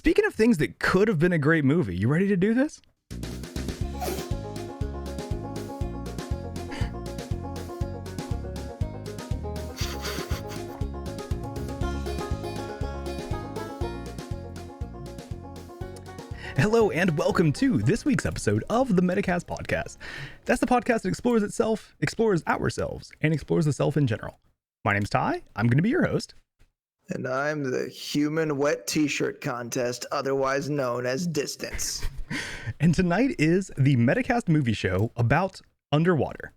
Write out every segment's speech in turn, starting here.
Speaking of things that could have been a great movie, you ready to do this? Hello and welcome to this week's episode of the Metacast podcast. That's the podcast that explores itself, explores ourselves, and explores the self in general. My name's Ty. I'm going to be your host. And I'm the human wet t-shirt contest, otherwise known as Distance. And tonight is the Metacast movie show about Underwater.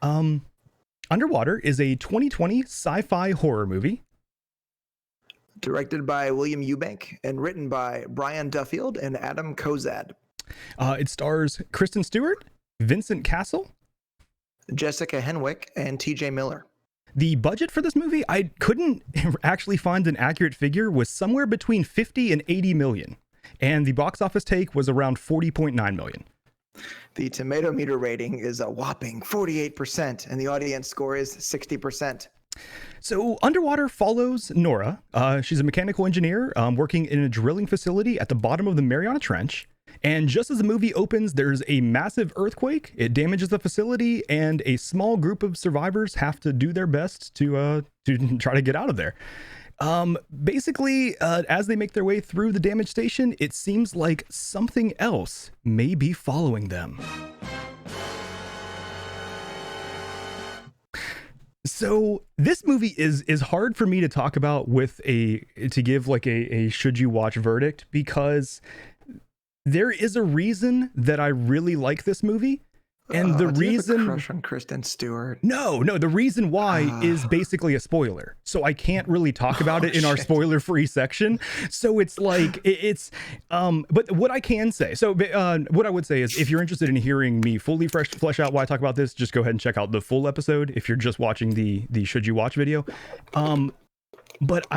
Underwater is a 2020 sci-fi horror movie. Directed by William Eubank and written by Brian Duffield and Adam Kozad. It stars Kristen Stewart, Vincent Castle, Jessica Henwick, and TJ Miller. The budget for this movie, I couldn't actually find an accurate figure, was somewhere between 50 and 80 million. And the box office take was around 40.9 million. The tomato meter rating is a whopping 48%, and the audience score is 60%. So Underwater follows Nora. She's a mechanical engineer working in a drilling facility at the bottom of the Mariana Trench. And just as the movie opens, there's a massive earthquake. It damages the facility, and a small group of survivors have to do their best to try to get out of there. Basically, as they make their way through the damaged station, it seems like something else may be following them. So this movie is hard for me to talk about to give like a should you watch verdict, because there is a reason that I really like this movie. And the reason, you have a crush on Kristen Stewart? No, the reason why is basically a spoiler. So I can't really talk about it in our spoiler-free section. So it's like, but what I can say, what I would say is, if you're interested in hearing me fully flesh out why I talk about this, just go ahead and check out the full episode if you're just watching the Should You Watch video. But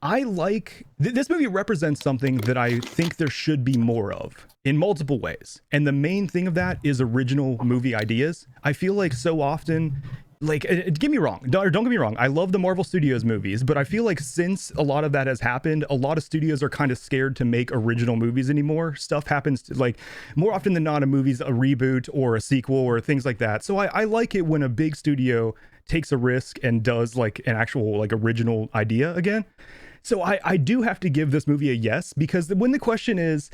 I like, this movie represents something that I think there should be more of in multiple ways. And the main thing of that is original movie ideas. I feel like so often, like, don't get me wrong, I love the Marvel Studios movies, but I feel like since a lot of that has happened, a lot of studios are kind of scared to make original movies anymore. Stuff happens to, like, more often than not, a movie's a reboot or a sequel or things like that. So I like it when a big studio takes a risk and does like an actual like original idea again. So I do have to give this movie a yes, because when the question is,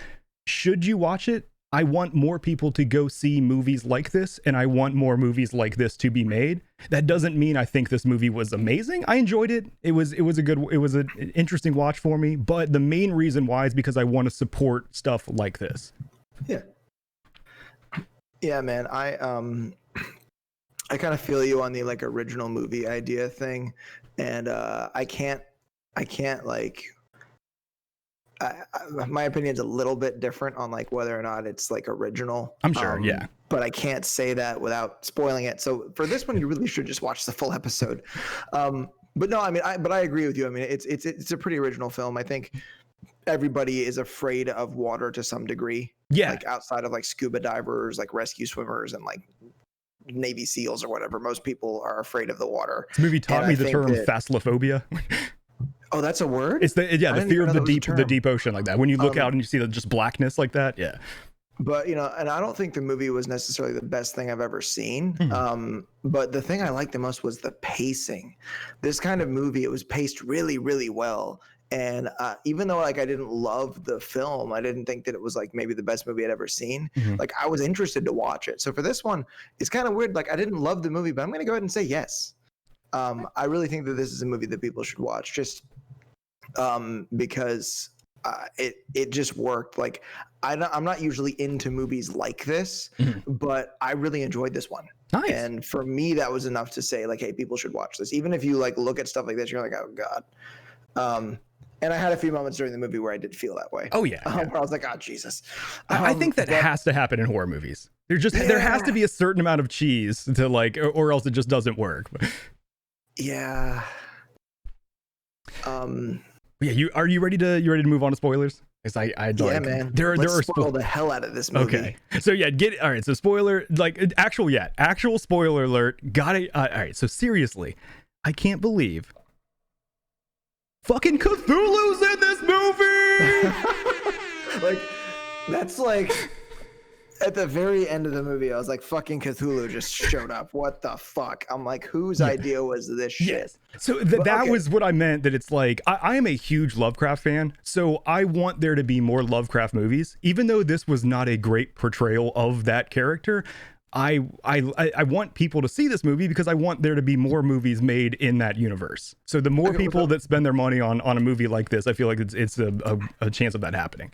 should you watch it? I want more people to go see movies like this, and I want more movies like this to be made. That doesn't mean I think this movie was amazing. I enjoyed it. It was an interesting watch for me, but the main reason why is because I want to support stuff like this. Yeah, man. I kind of feel you on the like original movie idea thing, and I can't like. My opinion's a little bit different on like whether or not it's like original. I'm sure, yeah. But I can't say that without spoiling it. So for this one, you really should just watch the full episode. But no, I mean, I agree with you. I mean, it's a pretty original film. I think everybody is afraid of water to some degree. Yeah. Like outside of like scuba divers, like rescue swimmers, and like Navy SEALs or whatever, most people are afraid of the water. This movie taught me the term phaslophobia. Oh, that's a word? It's the fear of the deep ocean, like that. When you look out and you see just blackness like that. Yeah. But, and I don't think the movie was necessarily the best thing I've ever seen. Mm-hmm. But the thing I liked the most was the pacing. This kind of movie, it was paced really, really well. And even though like I didn't love the film, I didn't think that it was like maybe the best movie I'd ever seen. Mm-hmm. Like I was interested to watch it. So for this one, it's kind of weird. Like I didn't love the movie, but I'm going to go ahead and say yes. I really think that this is a movie that people should watch, just because it just worked. Like I'm not usually into movies like this, but I really enjoyed this one. Nice. And for me, that was enough to say like, hey, people should watch this. Even if you like look at stuff like this, you're like, oh God. And I had a few moments during the movie where I did feel that way. Oh yeah. Where I was like, oh Jesus. I think that has to happen in horror movies. There has to be a certain amount of cheese to like, or else it just doesn't work. Yeah. Yeah. Are you ready to move on to spoilers? Because yeah, man. There are spoil the hell out of this movie. Okay. So yeah, all right. So spoiler, like actual spoiler alert. Got it. All right. So seriously, I can't believe fucking Cthulhu's in this movie. Like, that's like at the very end of the movie, I was like, fucking Cthulhu just showed up. What the fuck? I'm like, whose idea was this shit? Yes. So that was what I meant, that it's like, I am a huge Lovecraft fan, so I want there to be more Lovecraft movies. Even though this was not a great portrayal of that character, I want people to see this movie because I want there to be more movies made in that universe. So the more people that spend their money on a movie like this, I feel like it's a chance of that happening.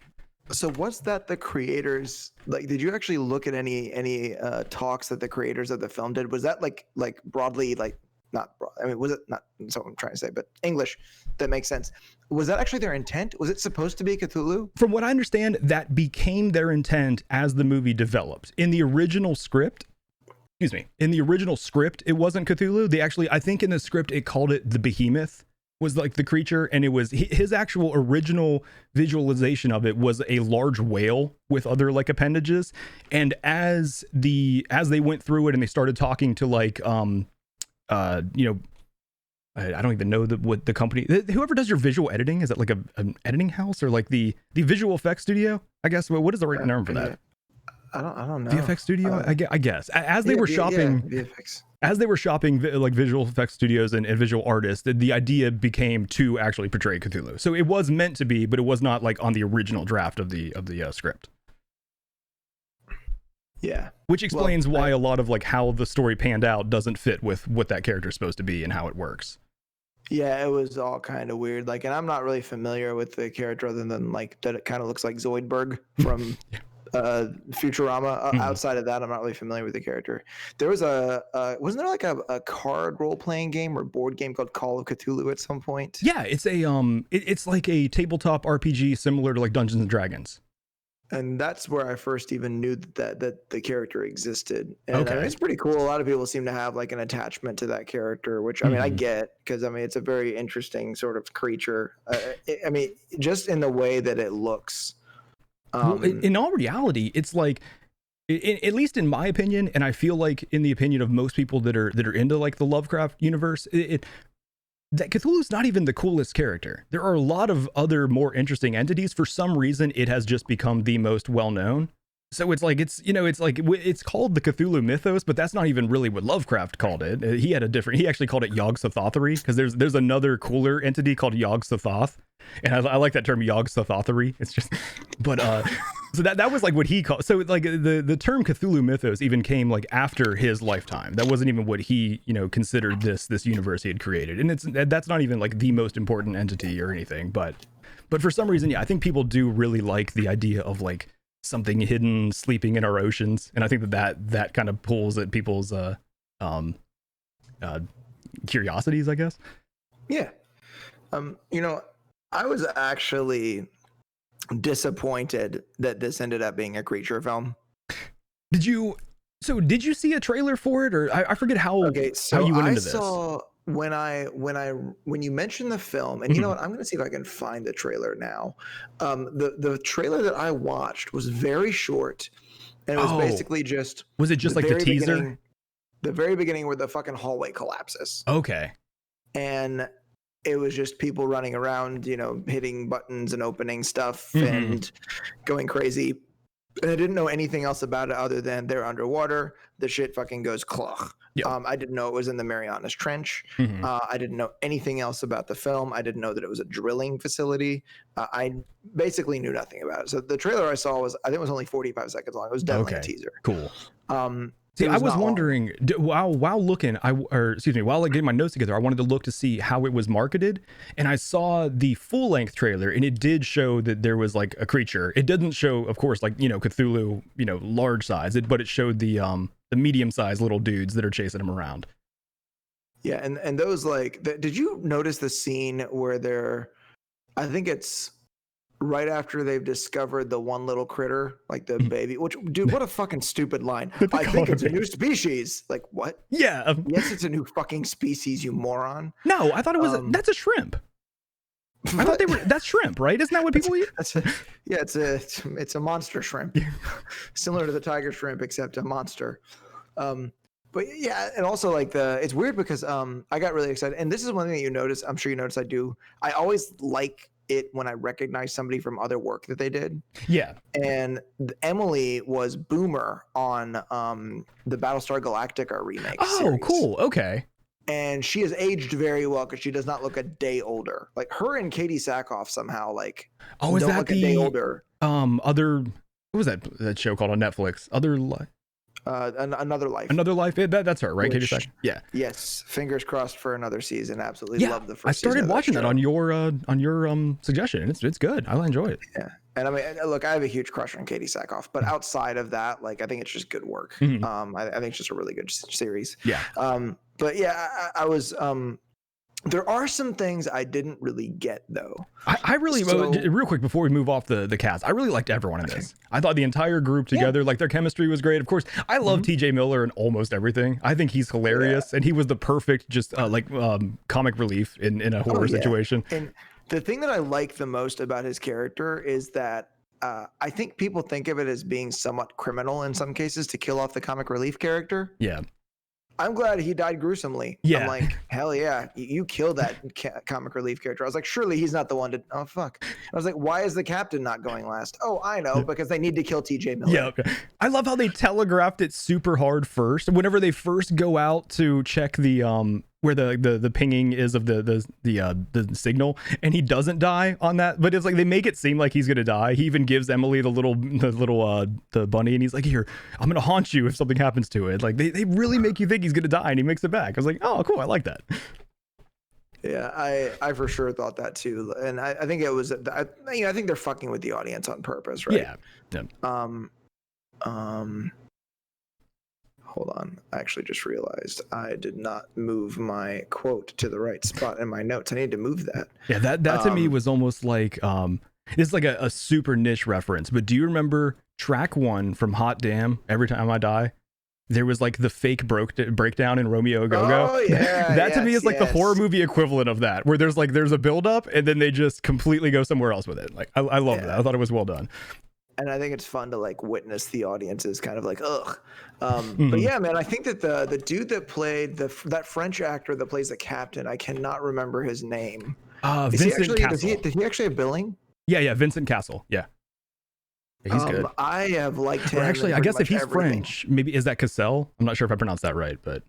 So was that the creators, like, did you actually look at any talks that the creators of the film did? Was that like broadly, like, not broad, I mean, was it not, that's what I'm trying to say, but English that makes sense. Was that actually their intent? Was it supposed to be Cthulhu? From what I understand, that became their intent as the movie developed. In the original script, it wasn't Cthulhu. They actually, I think in the script, it called it the Behemoth, was like the creature, and it was his actual original visualization of it was a large whale with other like appendages. And as they went through it and they started talking to like I don't even know what the company, whoever does your visual editing, is it like an editing house or like the visual effects studio, I guess? What is the right term for that? I don't know. VFX studio, I guess. As they were shopping, VFX. As they were shopping like visual effects studios and visual artists, the idea became to actually portray Cthulhu. So it was meant to be, but it was not like on the original draft of the script. Yeah. Which explains why a lot of like how the story panned out doesn't fit with what that character is supposed to be and how it works. Yeah, it was all kind of weird. Like, and I'm not really familiar with the character other than like that it kind of looks like Zoidberg from Futurama. Outside of that, I'm not really familiar with the character. There was wasn't there like a card role-playing game or board game called Call of Cthulhu at some point? Yeah, it's it's like a tabletop RPG similar to like Dungeons and Dragons. And that's where I first even knew that the character existed. And okay. I mean, it's pretty cool. A lot of people seem to have like an attachment to that character, which I mean, I get, because I mean, it's a very interesting sort of creature. I mean, just in the way that it looks. Well, in all reality, it's like, at least in my opinion, and I feel like in the opinion of most people that are into like the Lovecraft universe, that Cthulhu's not even the coolest character. There are a lot of other more interesting entities. For some reason, it has just become the most well-known. So it's like, it's called the Cthulhu mythos, but that's not even really what Lovecraft called it. He actually called it Yog-Sothothery, because there's another cooler entity called Yog-Sothoth. And I like that term, Yog-Sothothery. It's just, but so that was like what he called. So like the term Cthulhu mythos even came like after his lifetime. That wasn't even what he considered this universe he had created. And that's not even like the most important entity or anything. But for some reason, yeah, I think people do really like the idea of like something hidden sleeping in our oceans, and I think that kind of pulls at people's curiosities, I guess. Yeah. I was actually disappointed that this ended up being a creature film. Did you see a trailer for it, or I forget how you went into this? Saw when you mentioned the film, and you know what, I'm going to see if I can find the trailer now. The trailer that I watched was very short, and it was basically just, was it just like the teaser? The very beginning where the fucking hallway collapses. Okay. And it was just people running around, hitting buttons and opening stuff and going crazy. And I didn't know anything else about it other than they're underwater. The shit fucking goes clock. Yep. I didn't know it was in the Marianas Trench. I didn't know anything else about the film. I didn't know that it was a drilling facility. I basically knew nothing about it. So the trailer I saw I think it was only 45 seconds long. It was definitely a teaser. Cool. See, I was wondering while looking, while like getting my notes together, I wanted to look to see how it was marketed, and I saw the full length trailer, and it did show that there was like a creature. It doesn't show, of course, like Cthulhu, large size, but it showed the medium sized little dudes that are chasing him around. Yeah, and those like, did you notice the scene where I think it's right after they've discovered the one little critter, like the baby, which, dude, what a fucking stupid line. I think it's a new species. Like, what? Yeah. Yes, it's a new fucking species, you moron. No, I thought it was, that's a shrimp. I thought that's shrimp, right? Isn't that what people eat? It's a monster shrimp. Similar to the tiger shrimp, except a monster. But yeah, and also like it's weird because I got really excited, and this is one thing that you notice. I'm sure you notice I do. I always like it when I recognize somebody from other work that they did. Yeah. And Emily was Boomer on the Battlestar Galactica remake. Oh, series. cool. Okay. And she has aged very well because she does not look a day older. Like her and Katie Sackhoff somehow like is don't that look a day older. Other, what was that show called on Netflix? Another Life. Another Life. That's her, right? Katie Sackhoff. Yeah. Yes. Fingers crossed for another season. Absolutely love the first. I started watching that on your suggestion. It's good. I enjoy it. Yeah. And I mean, look, I have a huge crush on Katie Sackhoff, but outside of that, like, I think it's just good work. I think it's just a really good series. Yeah. But yeah, I was. There are some things I didn't really get though. I really, real quick before we move off the cast, I really liked everyone in this. I thought the entire group together, like their chemistry was great. Of course, I love TJ Miller in almost everything. I think he's hilarious, and he was the perfect just comic relief in a horror situation. And the thing that I like the most about his character is that I think people think of it as being somewhat criminal in some cases to kill off the comic relief character. Yeah. I'm glad he died gruesomely. Yeah. I'm like, hell yeah, you killed that comic relief character. I was like, surely he's not the one to. Oh fuck. I was like, why is the captain not going last? Oh, I know, because they need to kill TJ Miller. Yeah. I love how they telegraphed it super hard first. Whenever they first go out to check the where the pinging is of the signal, and he doesn't die on that, but it's like they make it seem like he's gonna die. He even gives Emily the little bunny, and he's like, here, I'm gonna haunt you if something happens to it. Like they really make you think he's gonna die, and he makes it back. I was like, oh cool, I like that. Yeah, I for sure thought that too, and I think it was I think they're fucking with the audience on purpose, right? Yeah. Hold on. I actually just realized I did not move my quote to the right spot in my notes. I need to move that. Yeah, that to me was almost like it's like a super niche reference. But do you remember track 1 from Hot Damn, Every Time I Die? There was like the fake breakdown in Romeo Go-Go. Oh yeah. That to me is like the horror movie equivalent of that, where there's a build up and then they just completely go somewhere else with it. Like I love that. I thought it was well done. And I think it's fun to like witness the audience's kind of like, ugh. But yeah, man, I think that the dude that played that French actor that plays the captain, I cannot remember his name. Vincent Castle. Did he actually have billing? Yeah, Vincent Castle. Yeah, he's good. I have liked him. Or actually, I guess if he's French, maybe is that Cassell? I'm not sure if I pronounced that right, but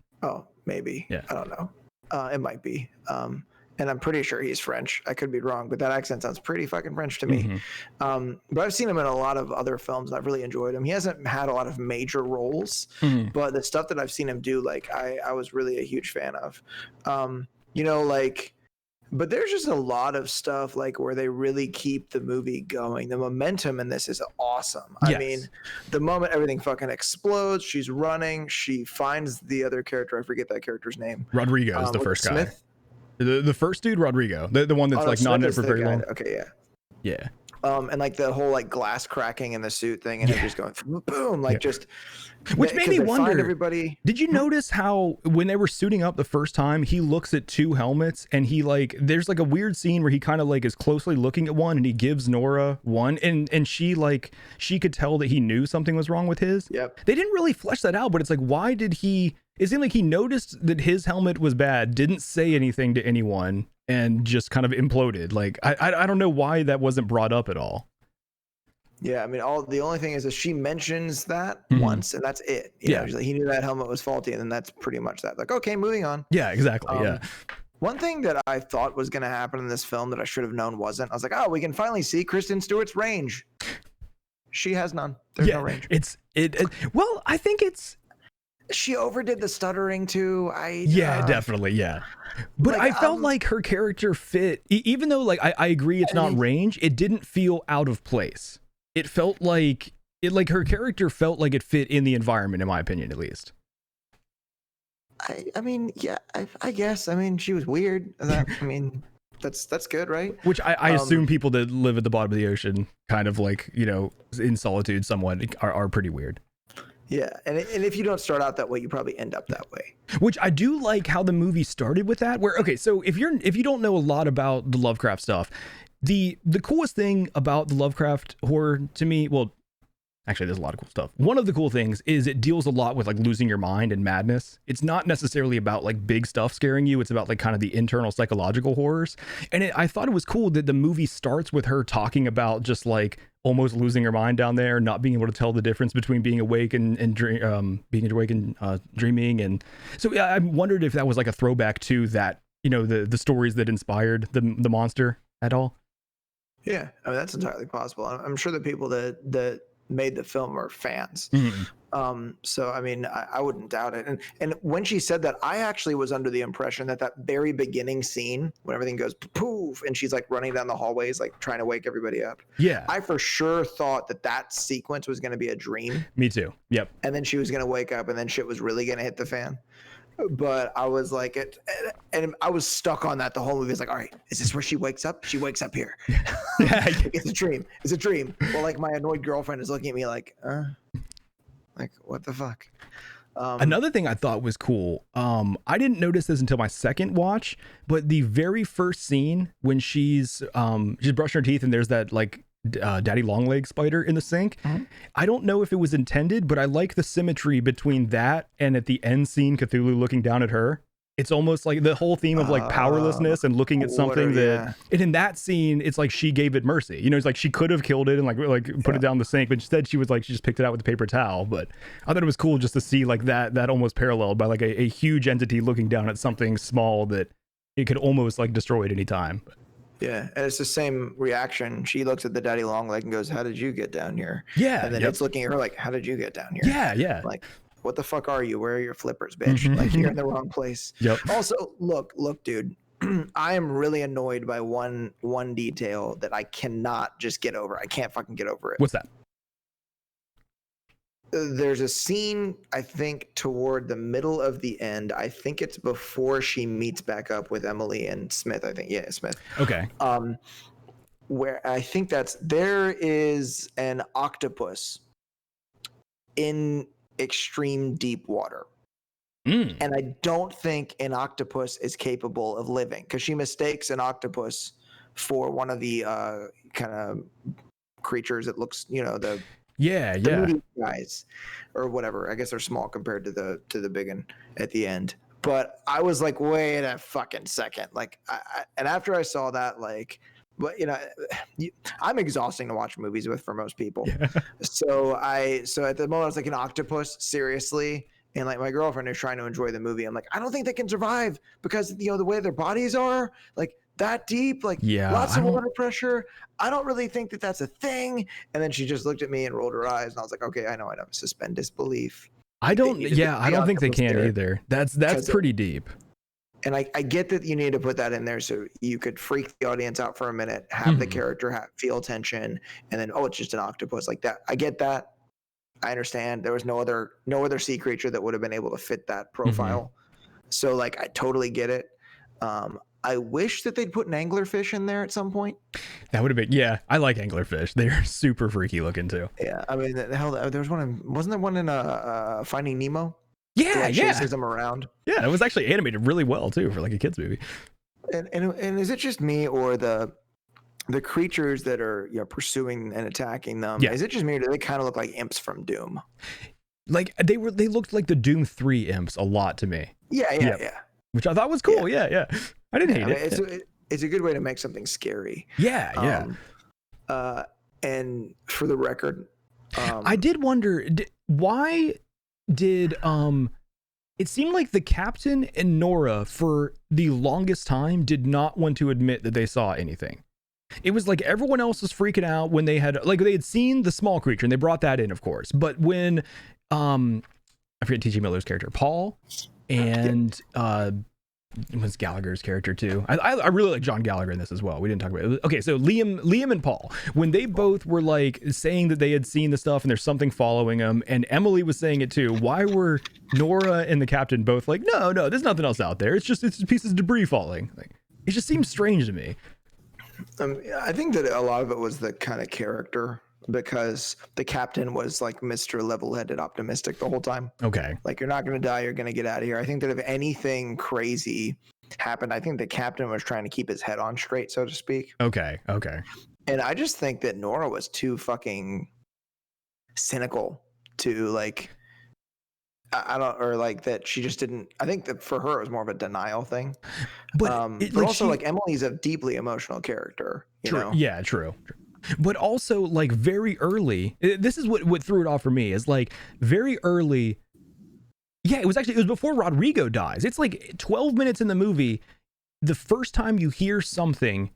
maybe. Yeah, I don't know. It might be. And I'm pretty sure he's French. I could be wrong, but that accent sounds pretty fucking French to me. But I've seen him in a lot of other films, and I've really enjoyed him. He hasn't had a lot of major roles, but the stuff that I've seen him do, like I was really a huge fan of. But there's just a lot of stuff like where they really keep the movie going. The momentum in this is awesome. Yes. I mean, the moment everything fucking explodes, she's running, she finds the other character. I forget that character's name. Rodrigo is the first Smith? guy. The first dude, Rodrigo, the one that's not in it for very long. Okay, yeah. And like the whole like glass cracking in the suit thing, and it just going boom, like just. Which made me wonder. Everybody. Did you notice how when they were suiting up the first time, he looks at 2 helmets, and he there's like a weird scene where he kind of like is closely looking at one, and he gives Nora one, and she could tell that he knew something was wrong with his. Yep. They didn't really flesh that out, but it's like, why did he? It seemed like he noticed that his helmet was bad, didn't say anything to anyone, and just kind of imploded. Like I don't know why that wasn't brought up at all. Yeah, I mean, the only thing is that she mentions that once, and that's it. You know, he knew that helmet was faulty, and then that's pretty much that. Like, okay, moving on. Yeah, exactly. One thing that I thought was going to happen in this film that I should have known wasn't. I was like, oh, we can finally see Kristen Stewart's range. She has none. There's no range. Well, I think it's. She overdid the stuttering too. Definitely. Yeah. But I felt like her character fit, even though like I agree it's not range, it didn't feel out of place. It felt like her character felt like it fit in the environment, in my opinion, at least. I mean, yeah, I guess. I mean, she was weird. That's good, right? Which I assume people that live at the bottom of the ocean, kind of like, in solitude somewhat, are pretty weird. Yeah, and if you don't start out that way, you probably end up that way. Which I do like how the movie started with that. Where so if you don't know a lot about the Lovecraft stuff, the coolest thing about the Lovecraft horror to me, well, Actually, there's a lot of cool stuff. One of the cool things is it deals a lot with like losing your mind and madness. It's not necessarily about like big stuff scaring you. It's about like kind of the internal psychological horrors. And I thought it was cool that the movie starts with her talking about just like almost losing her mind down there, not being able to tell the difference between being awake and being awake and dreaming. And so yeah, I wondered if that was like a throwback to that, you know, the stories that inspired the monster at all. Yeah, I mean that's entirely possible. I'm sure the people that made the film are fans. So I mean, I wouldn't doubt it. And when she said that, I actually was under the impression that very beginning scene when everything goes poof and she's like running down the hallways like trying to wake everybody up. Yeah, I for sure thought that sequence was going to be a dream. Me too. Yep. And then she was going to wake up and then shit was really going to hit the fan. But I was like, and I was stuck on that the whole movie. It's like, all right, is this where she wakes up? She wakes up here. It's a dream. It's a dream. Well, like my annoyed girlfriend is looking at me like what the fuck? Another thing I thought was cool. I didn't notice this until my second watch, but the very first scene when she's brushing her teeth and there's that like daddy long leg spider in the sink. I don't know if it was intended, but I like the symmetry between that and at the end scene Cthulhu looking down at her. It's almost like the whole theme of like powerlessness and looking at something and in that scene it's like she gave it mercy, you know. It's like she could have killed it and like put it down the sink, but instead she just picked it out with the paper towel. But I thought it was cool just to see like that almost paralleled by like a huge entity looking down at something small that it could almost like destroy at any time. Yeah, and it's the same reaction. She looks at the daddy long leg and goes, "How did you get down here?" Yeah, and then it's looking at her like, "How did you get down here?" Yeah. Like, what the fuck are you? Where are your flippers, bitch? Like, you're in the wrong place. Yep. Also, look, dude. I am really annoyed by one detail that I cannot just get over. I can't fucking get over it. What's that? There's a scene, I think, toward the middle of the end. I think it's before she meets back up with Emily and Smith. I think, yeah, Smith. Okay. Where I think there is an octopus in extreme deep water. And I don't think an octopus is capable of living because she mistakes an octopus for one of the kind of creatures that looks, you know, the medium guys or whatever. I guess they're small compared to the big one at the end. But I was like, wait a fucking second. Like, and after I saw that, like, but you know, I'm exhausting to watch movies with for most people. Yeah. So at the moment I was like, an octopus, seriously. And like my girlfriend is trying to enjoy the movie. I'm like, I don't think they can survive because, you know, the way their bodies are like that deep, like lots of water pressure. I don't really think that that's a thing. And then she just looked at me and rolled her eyes. And I was like, okay, I know. Suspend disbelief. I don't think they can either. That's pretty deep. And I get that you need to put that in there so you could freak the audience out for a minute, have the character feel tension, and then, oh, it's just an octopus like that. I get that. I understand. There was no other sea creature that would have been able to fit that profile. So like, I totally get it. I wish that they'd put an anglerfish in there at some point. That would have been, yeah. I like anglerfish. They're super freaky looking too. Yeah, I mean, hell, there was wasn't there one in Finding Nemo? Yeah, chases them around. Yeah, it was actually animated really well too for like a kids movie. And is it just me or the creatures that are, you know, pursuing and attacking them? Yeah. Is it just me or do they kind of look like imps from Doom? Like they looked like the Doom 3 imps a lot. To me. Yeah. Which I thought was cool. Yeah. I didn't hate it. It's a good way to make something scary. Yeah. And for the record, I did wonder why did it seemed like the captain and Nora for the longest time did not want to admit that they saw anything. It was like everyone else was freaking out when they had seen the small creature and they brought that in, of course. But when I forget T.J. Miller's character, Paul, and it was Gallagher's character too. I really like John Gallagher in this as well. We didn't talk about it. Okay, so Liam and Paul, when they both were like saying that they had seen the stuff and there's something following them, and Emily was saying it too. Why were Nora and the captain both like, no, there's nothing else out there. It's just pieces of debris falling. Like, it just seems strange to me. I think that a lot of it was the kind of character, because the captain was like Mr. Level-headed optimistic the whole time. Okay. Like, you're not going to die. You're going to get out of here. I think that if anything crazy happened, I think the captain was trying to keep his head on straight, so to speak. Okay. And I just think that Nora was too fucking cynical to like I don't, or like that she just didn't. I think that for her it was more of a denial thing. But But also like Emily's a deeply emotional character, you know. Yeah, true. But also like very early, this is what threw it off for me, is like very early. Yeah, it was before Rodrigo dies. It's like 12 minutes in the movie. The first time you hear something,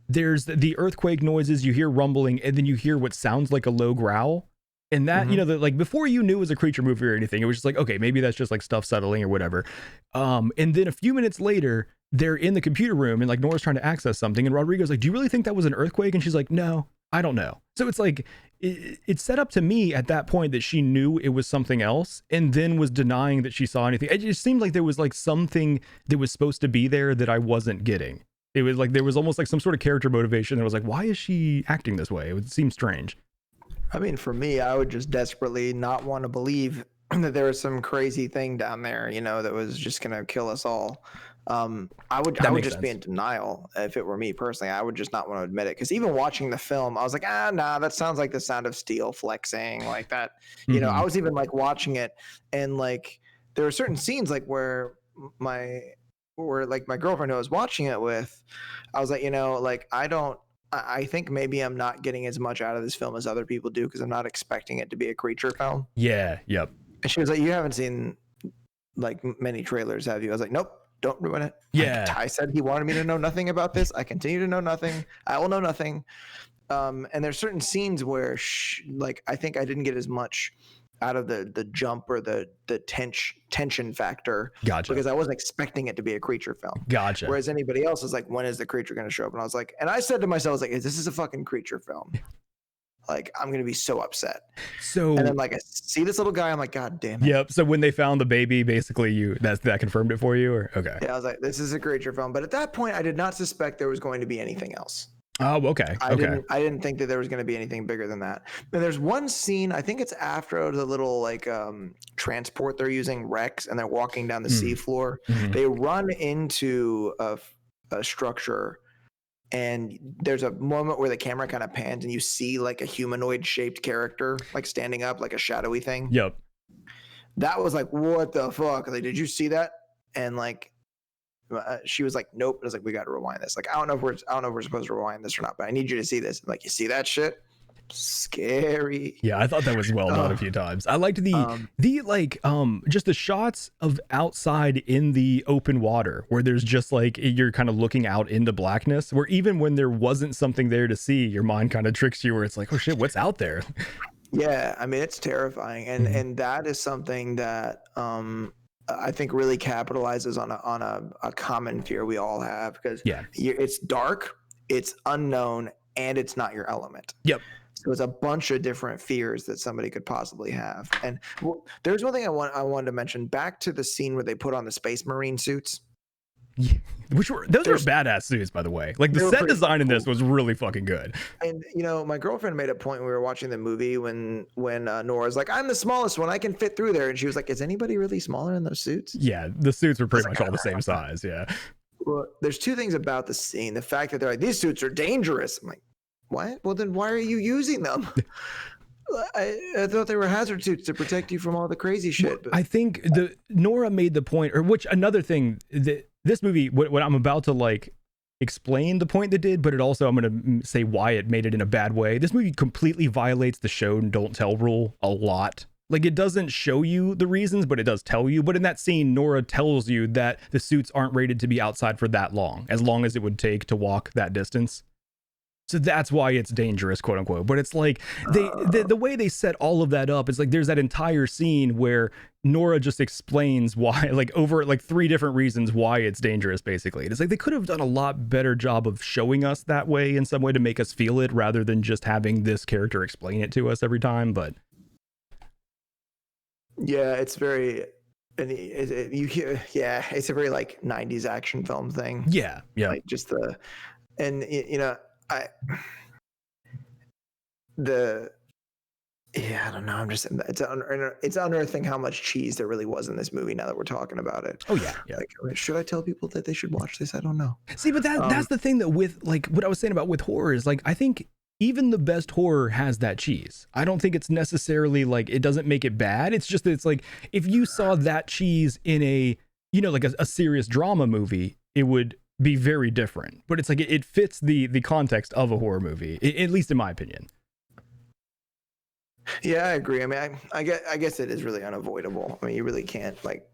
there's the earthquake noises, you hear rumbling, and then you hear what sounds like a low growl. And that, you know, like before you knew it was a creature movie or anything, it was just like, okay, maybe that's just like stuff settling or whatever. And then a few minutes later, they're in the computer room and like Nora's trying to access something. And Rodrigo's like, do you really think that was an earthquake? And she's like, no, I don't know. So it's like, it's set up to me at that point that she knew it was something else and then was denying that she saw anything. It just seemed like there was like something that was supposed to be there that I wasn't getting. It was like, there was almost like some sort of character motivation that was like, why is she acting this way? It would seem strange. I mean, for me, I would just desperately not want to believe that there was some crazy thing down there, you know, that was just going to kill us all. I would just be in denial if it were me personally. I would just not want to admit it, because even watching the film, I was like, nah, that sounds like the sound of steel flexing, like that. You know, I was even like watching it, and like there were certain scenes like where my girlfriend who I was watching it with, I was like, you know, like I think maybe I'm not getting as much out of this film as other people do, because I'm not expecting it to be a creature film. Yeah. Yep. And she was like, you haven't seen like many trailers, have you? I was like, nope, don't ruin it. Yeah. Like, Ty said he wanted me to know nothing about this. I continue to know nothing. I will know nothing. And there's certain scenes where like I think I didn't get as much out of the jump or the tension factor. Gotcha. Because I wasn't expecting it to be a creature film. Gotcha. Whereas anybody else is like, when is the creature going to show up? And I was like, and I said to myself, I was like, this is a fucking creature film. Like, I'm going to be so upset. So, and then like I see this little guy, I'm like, God damn it. Yep. So when they found the baby, basically that confirmed it for you, or okay. Yeah, I was like, this is a creature film. But at that point, I did not suspect there was going to be anything else. Oh, okay. I didn't think that there was going to be anything bigger than that. And there's one scene, I think it's after the little like transport they're using, Rex, and they're walking down the seafloor. They run into a structure, and there's a moment where the camera kind of pans and you see like a humanoid shaped character like standing up, like a shadowy thing. Yep. That was like, what the fuck? Like, did you see that? And like, she was like, nope. I was like, we got to rewind this. Like, I don't know if we're supposed to rewind this or not, but I need you to see this. I'm like, you see that shit? Scary. Yeah, I thought that was well done a few times. I liked just the shots of outside in the open water, where there's just like, you're kind of looking out into blackness, where even when there wasn't something there to see, your mind kind of tricks you, where it's like, oh shit, what's out there? Yeah, I mean, it's terrifying, and that is something that I think really capitalizes on a common fear we all have, because it's dark, it's unknown, and it's not your element. Yep. So it's a bunch of different fears that somebody could possibly have. And there's one thing I wanted to mention, back to the scene where they put on the Space Marine suits. Yeah. Those were badass suits, by the way. Like, the set design in this was really fucking good. And you know, my girlfriend made a point when we were watching the movie when Nora's like, I'm the smallest one, I can fit through there, and she was like, is anybody really smaller in those suits? Yeah, the suits were pretty much all the same size. Yeah. Well, there's two things about the scene. The fact that they're like, these suits are dangerous. I'm like, what? Well, then why are you using them? I thought they were hazard suits to protect you from all the crazy shit. Well, I think Nora made the point, or which another thing that this movie, what I'm about to like explain the point that did, but it also, I'm going to say why it made it in a bad way. This movie completely violates the show and don't tell rule a lot. Like, it doesn't show you the reasons, but it does tell you. But in that scene, Nora tells you that the suits aren't rated to be outside for that long as it would take to walk that distance. So that's why it's dangerous, quote unquote. But it's like the way they set all of that up is like, there's that entire scene where Nora just explains why, like over like 3 different reasons why it's dangerous, basically. It's like they could have done a lot better job of showing us that way in some way to make us feel it, rather than just having this character explain it to us every time. But yeah, it's very, and it's a very like 90s action film thing. Yeah. Like just you know, I don't know. I'm just, it's unearthing how much cheese there really was in this movie now that we're talking about it. Oh yeah. Like, should I tell people that they should watch this? I don't know. See, but that's the thing that with like what I was saying about with horror is like, I think even the best horror has that cheese. I don't think it's necessarily like it doesn't make it bad. It's just that it's like if you saw that cheese in a, you know, like a serious drama movie, it would be very different. But it's like it fits the context of a horror movie, at least in my opinion. Yeah, I agree. I mean, I guess it is really unavoidable. I mean, you really can't, like,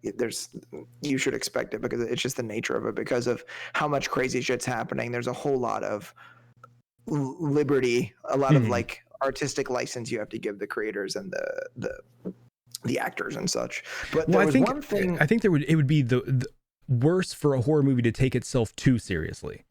you should expect it because it's just the nature of it, because of how much crazy shit's happening. There's a whole lot of liberty, a lot of like artistic license you have to give the creators and the actors and such. But there was one thing. I think it would be the worse for a horror movie to take itself too seriously.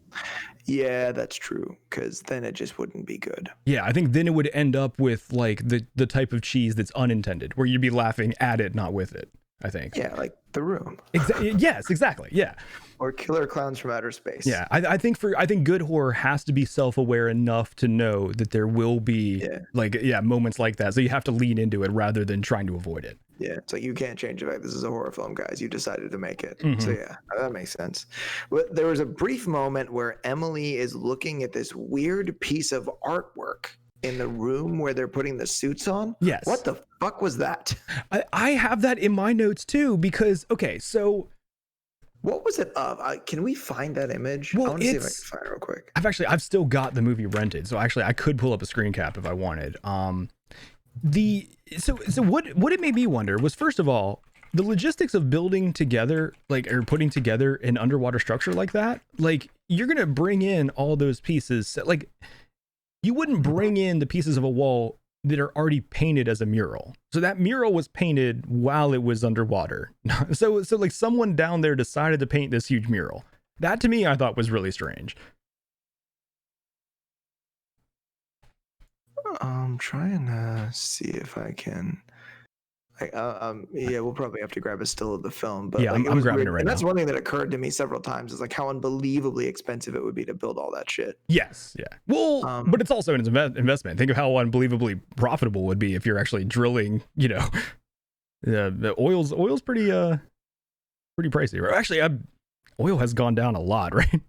Yeah, that's true, because then it just wouldn't be good. Yeah, I think then it would end up with like the type of cheese that's unintended, where you'd be laughing at it, not with it, I think. Yeah, like The Room. Yes, exactly. Yeah. Or Killer Clowns from Outer Space. Yeah, I think good horror has to be self-aware enough to know that there will be moments like that. So you have to lean into it rather than trying to avoid it. Yeah, so you can't change the fact this is a horror film, guys. You decided to make it. So yeah, that makes sense. But there was a brief moment where Emily is looking at this weird piece of artwork in the room where they're putting the suits on. Yes. What the fuck was that? I have that in my notes too, because, okay, so... What was it of? Can we find that image? Well, I want to see if I can find it real quick. I've still got the movie rented, so actually I could pull up a screen cap if I wanted. So what it made me wonder was, first of all, the logistics of building together, like, or putting together an underwater structure like that. Like, you're gonna bring in all those pieces. Like, you wouldn't bring in the pieces of a wall that are already painted as a mural. So that mural was painted while it was underwater. So like someone down there decided to paint this huge mural. That to me, I thought was really strange. I'm trying to see if I can. Yeah, we'll probably have to grab a still of the film. But yeah, like, I'm grabbing weird. it right and now. that's one thing that occurred to me several times, is like how unbelievably expensive it would be to build all that shit. Yes, yeah. Well, but it's also an investment. Think of how unbelievably profitable it would be if you're actually drilling. You know, the oil's pretty pricey. Right? Actually, oil has gone down a lot, right?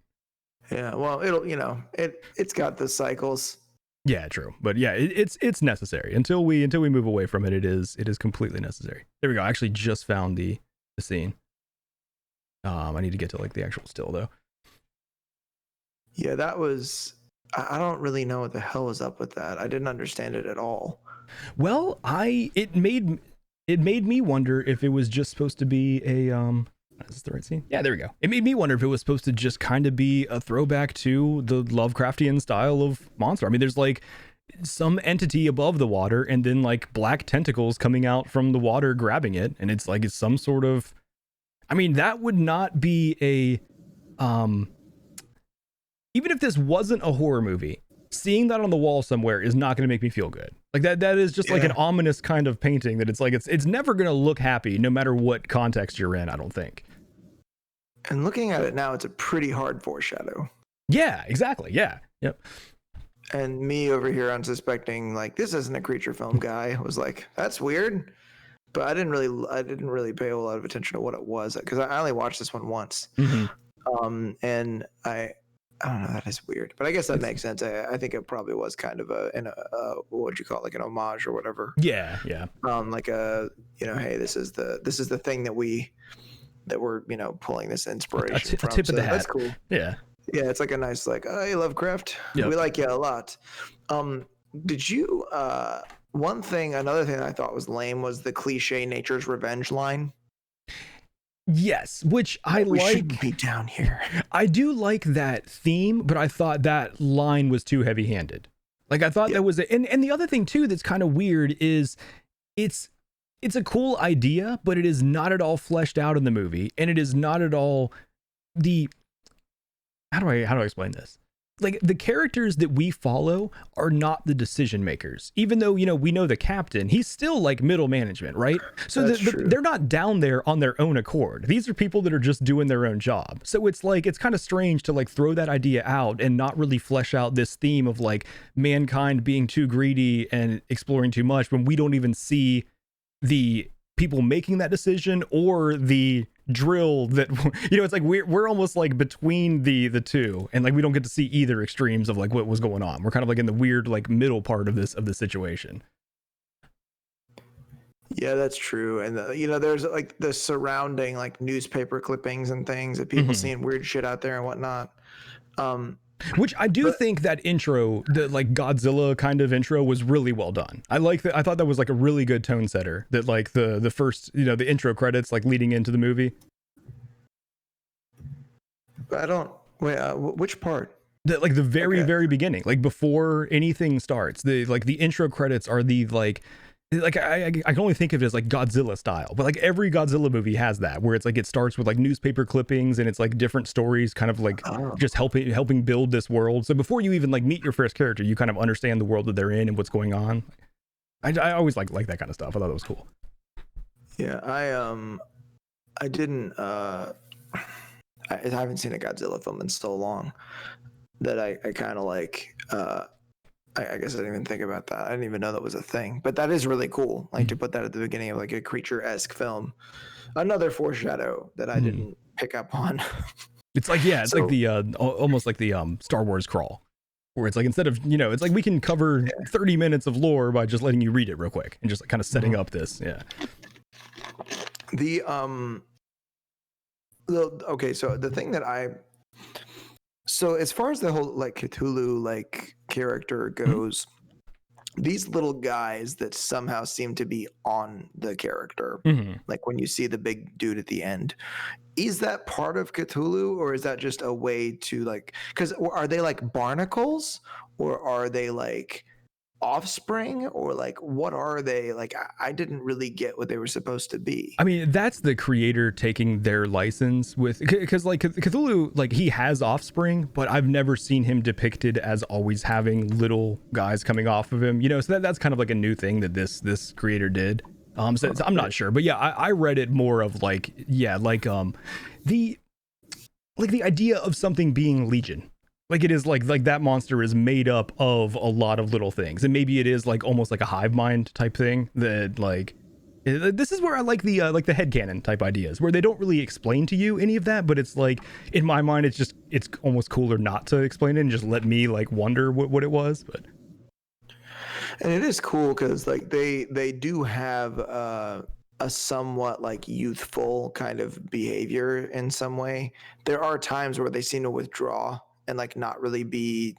Yeah. Well, it's got the cycles. Yeah, true. But yeah, it's necessary until we move away from it. It is completely necessary. There we go. I actually just found the scene. I need to get to like the actual still though. Yeah, that was. I don't really know what the hell was up with that. I didn't understand it at all. Well, it made me wonder if it was just supposed to be a Is this the right scene? Yeah, there we go. It made me wonder if it was supposed to just kind of be a throwback to the Lovecraftian style of monster. I mean, there's like some entity above the water and then like black tentacles coming out from the water grabbing it. And it's like, it's some sort of, I mean, that would not be a, even if this wasn't a horror movie, seeing that on the wall somewhere is not going to make me feel good. Like that is just like an ominous kind of painting that it's like, it's never going to look happy no matter what context you're in, I don't think. And looking at it now, it's a pretty hard foreshadow. Yeah, exactly. Yeah. Yep. And me over here unsuspecting, like, this isn't a creature film guy, was like, that's weird. But I didn't really pay a lot of attention to what it was, because I only watched this one once. And I don't know, that is weird, but I guess that makes sense. I think it probably was kind of what would you call it, like an homage or whatever. Yeah. Like hey, this is the thing that we're pulling this inspiration from. A tip of the hat. That's cool. Yeah, it's like a nice, like, hey, Lovecraft, we like you a lot. Did you another thing that I thought was lame was the cliche nature's revenge line. Yes, which we shouldn't be down here. I do like that theme, but I thought that line was too heavy-handed. Like, I thought that was and the other thing too that's kind of weird is it's a cool idea, but it is not at all fleshed out in the movie, and it is not at all how do I explain this? Like, the characters that we follow are not the decision makers, even though, we know the captain, he's still like middle management, right? So they're not down there on their own accord. These are people that are just doing their own job. So it's like, it's kind of strange to like throw that idea out and not really flesh out this theme of like mankind being too greedy and exploring too much when we don't even see the people making that decision or the drill that it's like we're almost like between the two, and like we don't get to see either extremes of like what was going on. We're kind of like in the weird like middle part of the situation. Yeah, that's true. And there's like the surrounding like newspaper clippings and things of people seeing weird shit out there and whatnot. Which I do think that intro, the like Godzilla kind of intro, was really well done. I like that. I thought that was like a really good tone setter. That like the first, the intro credits like leading into the movie. I don't wait. Which part? Like the very beginning, like before anything starts. The intro credits are the like I can only think of it as like Godzilla style, but like every Godzilla movie has that, where it's like it starts with like newspaper clippings and it's like different stories kind of like just helping build this world. So before you even like meet your first character, you kind of understand the world that they're in and what's going on. I always like that kind of stuff. I thought it was cool. Yeah, I didn't I haven't seen a Godzilla film in so long that I kind of like I guess I didn't even think about that. I didn't even know that was a thing, but that is really cool. Like to put that at the beginning of like a creature-esque film. Another foreshadow that I didn't pick up on. It's like, it's like the almost like the Star Wars crawl, where it's like instead of, it's like we can cover 30 minutes of lore by just letting you read it real quick and just like kind of setting up this. Yeah. So the thing that so as far as the whole like Cthulhu like character goes, these little guys that somehow seem to be on the character, like when you see the big dude at the end, is that part of Cthulhu, or is that just a way to like, because are they like barnacles, or are they like offspring, or like what are they? Like I didn't really get what they were supposed to be. I mean, that's the creator taking their license with, because like Cthulhu, like he has offspring, but I've never seen him depicted as always having little guys coming off of him, so that's kind of like a new thing that this creator did. So I'm not sure, but yeah, I read it more of like, the idea of something being legion. Like it is like that monster is made up of a lot of little things, and maybe it is like almost like a hive mind type thing that like, this is where I like the headcanon type ideas, where they don't really explain to you any of that, but it's like in my mind it's almost cooler not to explain it and just let me like wonder what it was. But and it is cool because like they do have a somewhat like youthful kind of behavior in some way. There are times where they seem to withdraw and like not really be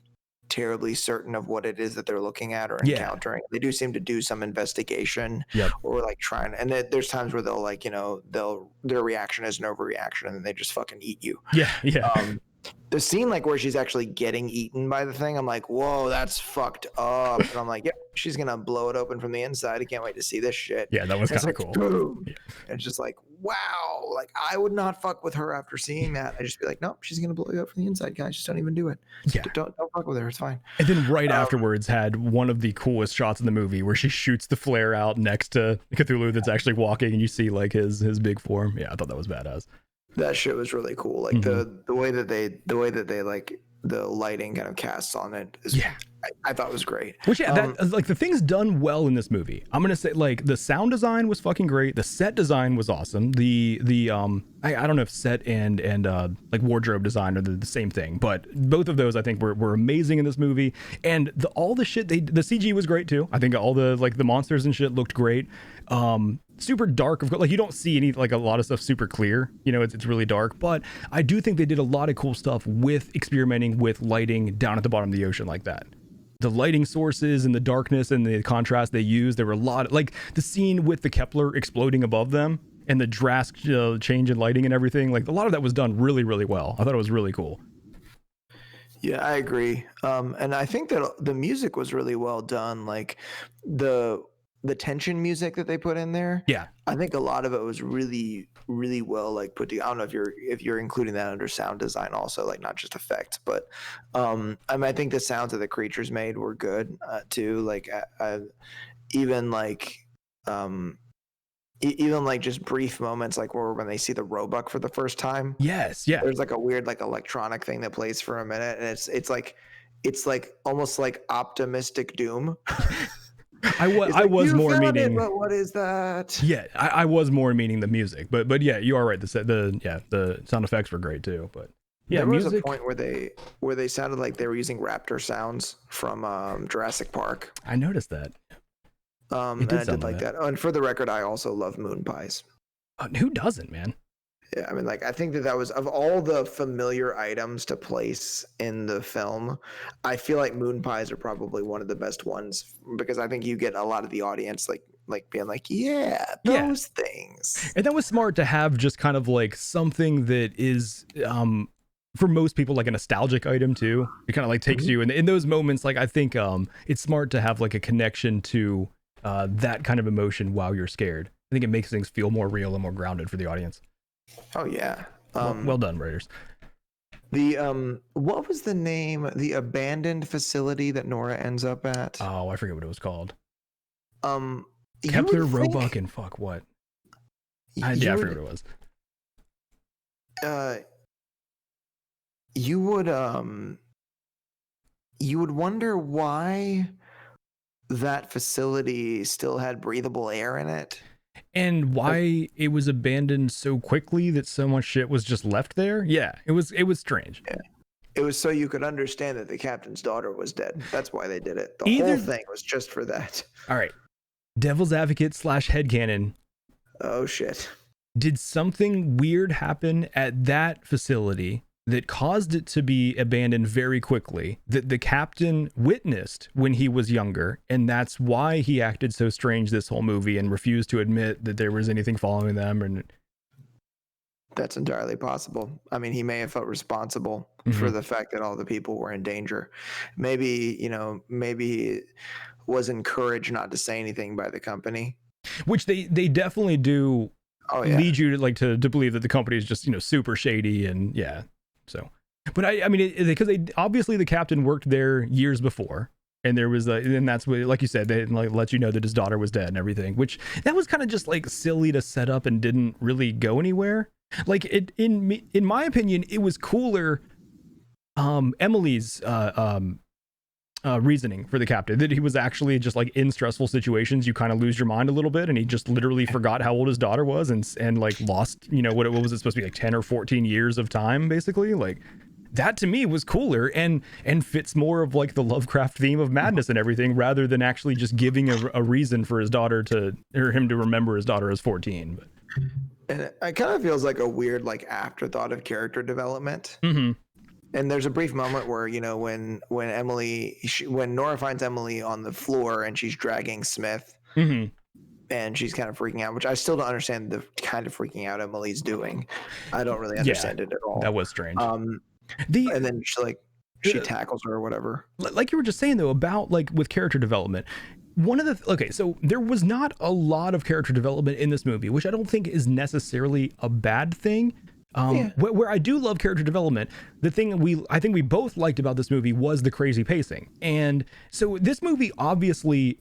terribly certain of what it is that they're looking at or encountering. They do seem to do some investigation or like trying, and there's times where they'll like, their reaction is an overreaction and then they just fucking eat you. The scene like where she's actually getting eaten by the thing, I'm like, whoa, that's fucked up. And I'm like, she's gonna blow it open from the inside. I can't wait to see this shit. Yeah, that was kind of like, cool. Boom. It's just like, wow, like I would not fuck with her after seeing that. I just be like, nope, she's gonna blow you up from the inside, guys. Just don't even do it. Don't fuck with her. It's fine. And then right afterwards had one of the coolest shots in the movie where she shoots the flare out next to Cthulhu that's actually walking, and you see like his big form. Yeah, I thought that was badass. That shit was really cool. Like the way that they like the lighting kind of casts on it is, I thought was great. Which that like the things done well in this movie. I'm gonna say like the sound design was fucking great. The set design was awesome. The I don't know if set and like wardrobe design are the same thing, but both of those I think were amazing in this movie. And all the shit the CG was great too. I think all the like the monsters and shit looked great. Super dark, of course, like you don't see any like a lot of stuff super clear, it's really dark, but I do think they did a lot of cool stuff with experimenting with lighting down at the bottom of the ocean like that. The lighting sources and the darkness and the contrast they used, there were a lot like the scene with the Kepler exploding above them and the drastic change in lighting and everything, like a lot of that was done really, really well. I thought it was really cool. Yeah, I agree. And I think that the music was really well done, like the tension music that they put in there. Yeah, I think a lot of it was really, really well like put together. I don't know if you're including that under sound design also, like not just effects, but I think the sounds that the creatures made were good too. Like even like just brief moments like when they see the Roebuck for the first time. Yes, yeah. There's like a weird like electronic thing that plays for a minute, and it's like almost like optimistic doom. I was you more found meaning. it, but what is that? Yeah, I was more meaning the music, but yeah, you are right. The sound effects were great too. But yeah, there was music. a point where they sounded like they were using raptor sounds from Jurassic Park. I noticed that. And I did like that. Oh, and for the record, I also love moon pies. Who doesn't, man? Yeah, I mean, like, I think that was, of all the familiar items to place in the film, I feel like moon pies are probably one of the best ones, because I think you get a lot of the audience like being like, yeah, those things. And that was smart to have, just kind of like something that is for most people like a nostalgic item too. It kind of like takes you in those moments. Like, I think it's smart to have like a connection to that kind of emotion while you're scared. I think it makes things feel more real and more grounded for the audience. Oh yeah. Well done, writers. The what was the name? The abandoned facility that Nora ends up at? Oh, I forget what it was called. Kepler, Roebuck, and fuck what? I forget what it was. You would wonder why that facility still had breathable air in it. And why it was abandoned so quickly that so much shit was just left there? Yeah, it was strange. Yeah. It was so you could understand that the captain's daughter was dead. That's why they did it. The whole thing was just for that. All right. Devil's advocate / headcanon. Oh, shit. Did something weird happen at that facility that caused it to be abandoned very quickly, that the captain witnessed when he was younger, and that's why he acted so strange this whole movie and refused to admit that there was anything following them? And that's entirely possible. I mean, he may have felt responsible for the fact that all the people were in danger. Maybe he was encouraged not to say anything by the company, which they definitely do. Lead you to believe that the company is just super shady. And so, but I mean, because obviously the captain worked there years before, and there was and that's what, like you said, they let you know that his daughter was dead and everything, which that was kind of just like silly to set up and didn't really go anywhere. Like, in my opinion, it was cooler. Emily's reasoning for the captain, that he was actually just like in stressful situations, you kind of lose your mind a little bit, and he just literally forgot how old his daughter was and like lost, what was it supposed to be, like 10 or 14 years of time, basically. Like, that to me was cooler and fits more of like the Lovecraft theme of madness and everything, rather than actually just giving a reason for his daughter or him to remember his daughter as 14. But and it kind of feels like a weird like afterthought of character development. And there's a brief moment where, when Nora finds Emily on the floor and she's dragging Smith, and she's kind of freaking out, which I still don't understand the kind of freaking out Emily's doing. I don't really understand it at all. That was strange. And then she tackles her or whatever. Like you were just saying though, about like with character development, so there was not a lot of character development in this movie, which I don't think is necessarily a bad thing. Where I do love character development, the thing I think we both liked about this movie was the crazy pacing. And so this movie, obviously,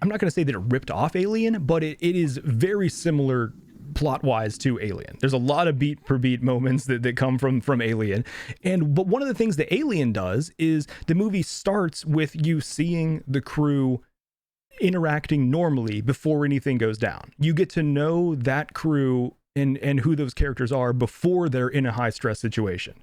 I'm not going to say that it ripped off Alien, but it is very similar plot-wise to Alien. There's a lot of beat per beat moments that come from Alien. But one of the things that Alien does is the movie starts with you seeing the crew interacting normally before anything goes down. You get to know that crew and who those characters are before they're in a high stress situation.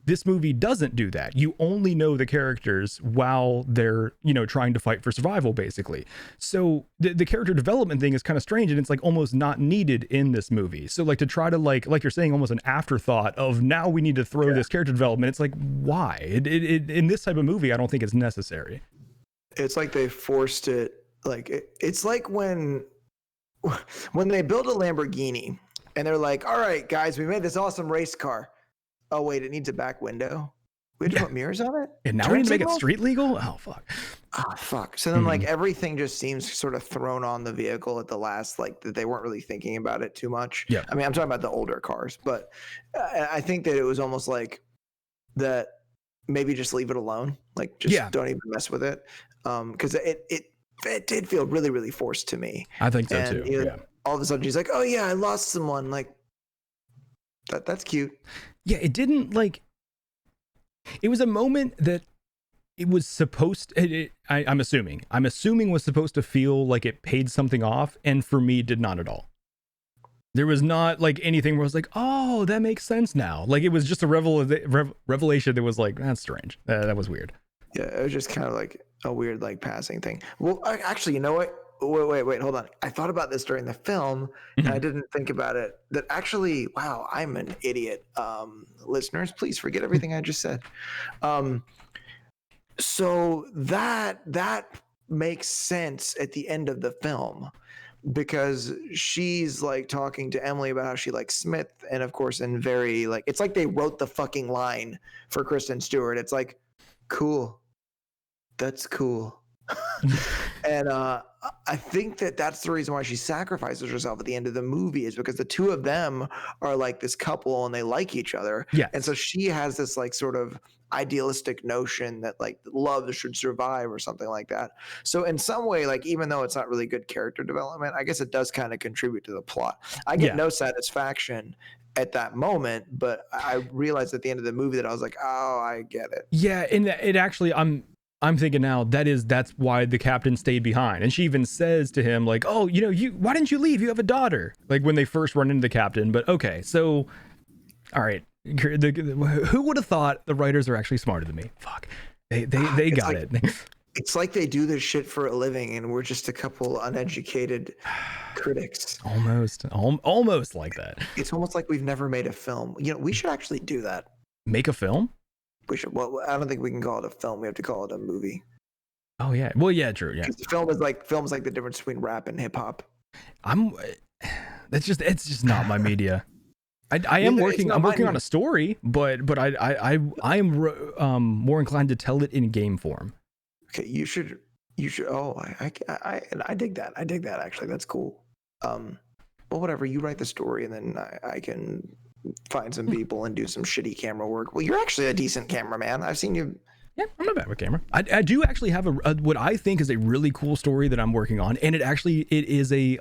This movie doesn't do that. You only know the characters while they're, trying to fight for survival, basically. So the character development thing is kind of strange, and it's like almost not needed in this movie. So like to try to like you're saying, almost an afterthought of now we need to throw this character development. It's like, why? It in this type of movie, I don't think it's necessary. It's like they forced it. Like it's like when they build a Lamborghini and they're like, all right, guys, we made this awesome race car. Oh, wait, it needs a back window. We had to put mirrors on it? And now we need to make it street legal? Oh, fuck. Fuck. So then, like, everything just seems sort of thrown on the vehicle at the last, like, that they weren't really thinking about it too much. Yeah. I mean, I'm talking about the older cars, but I think that it was almost like that maybe just leave it alone. Like, just don't even mess with it. Because it did feel really, really forced to me. I think so, too. All of a sudden, she's like, oh, yeah, I lost someone. Like, that's cute. Yeah, it didn't, like... It was a moment that it was supposed I'm assuming was supposed to feel like it paid something off, and for me did not at all. There was not like anything where I was like, oh, that makes sense now. Like it was just a revelation that was like, that's strange. That was weird. Yeah, it was just kind of like a weird like passing thing. Well, actually, you know what? Wait, hold on. I thought about this during the film, and I didn't think about it. That actually, wow, I'm an idiot. Listeners, please forget everything I just said. So that makes sense at the end of the film, because she's like talking to Emily about how she likes Smith, and of course, in very like, it's like they wrote the fucking line for Kristen Stewart. It's like, cool, that's cool. And I think that's the reason why she sacrifices herself at the end of the movie, is because the two of them are like this couple and they like each other. Yeah. And so she has this like sort of idealistic notion that like love should survive or something like that. So in some way, like, even though it's not really good character development, I guess it does kind of contribute to the plot. I get no satisfaction at that moment, but I realized at the end of the movie that I was like, oh, I get it. Yeah, and it actually, I'm thinking now that's why the captain stayed behind. And she even says to him like, oh, why didn't you leave? You have a daughter. Like when they first run into the captain. But okay, so all right, who would have thought the writers are actually smarter than me? Fuck, they got like, it. It's like they do this shit for a living, and we're just a couple uneducated critics. Almost like that. It's almost like we've never made a film. We should actually do that. Make a film? We should. Well, I don't think we can call it a film. We have to call it a movie. Oh yeah. Well, yeah, true. Yeah. Film is like the difference between rap and hip hop. It's just not my media. I'm working on a story, but I am more inclined to tell it in game form. Okay, you should. Oh, I dig that. I dig that. Actually, that's cool. Well, whatever. You write the story, and then I can find some people and do some shitty camera work. Well, you're actually a decent cameraman. I've seen you. Yeah, I'm not bad with camera. I do actually have what I think is a really cool story that I'm working on, and it is a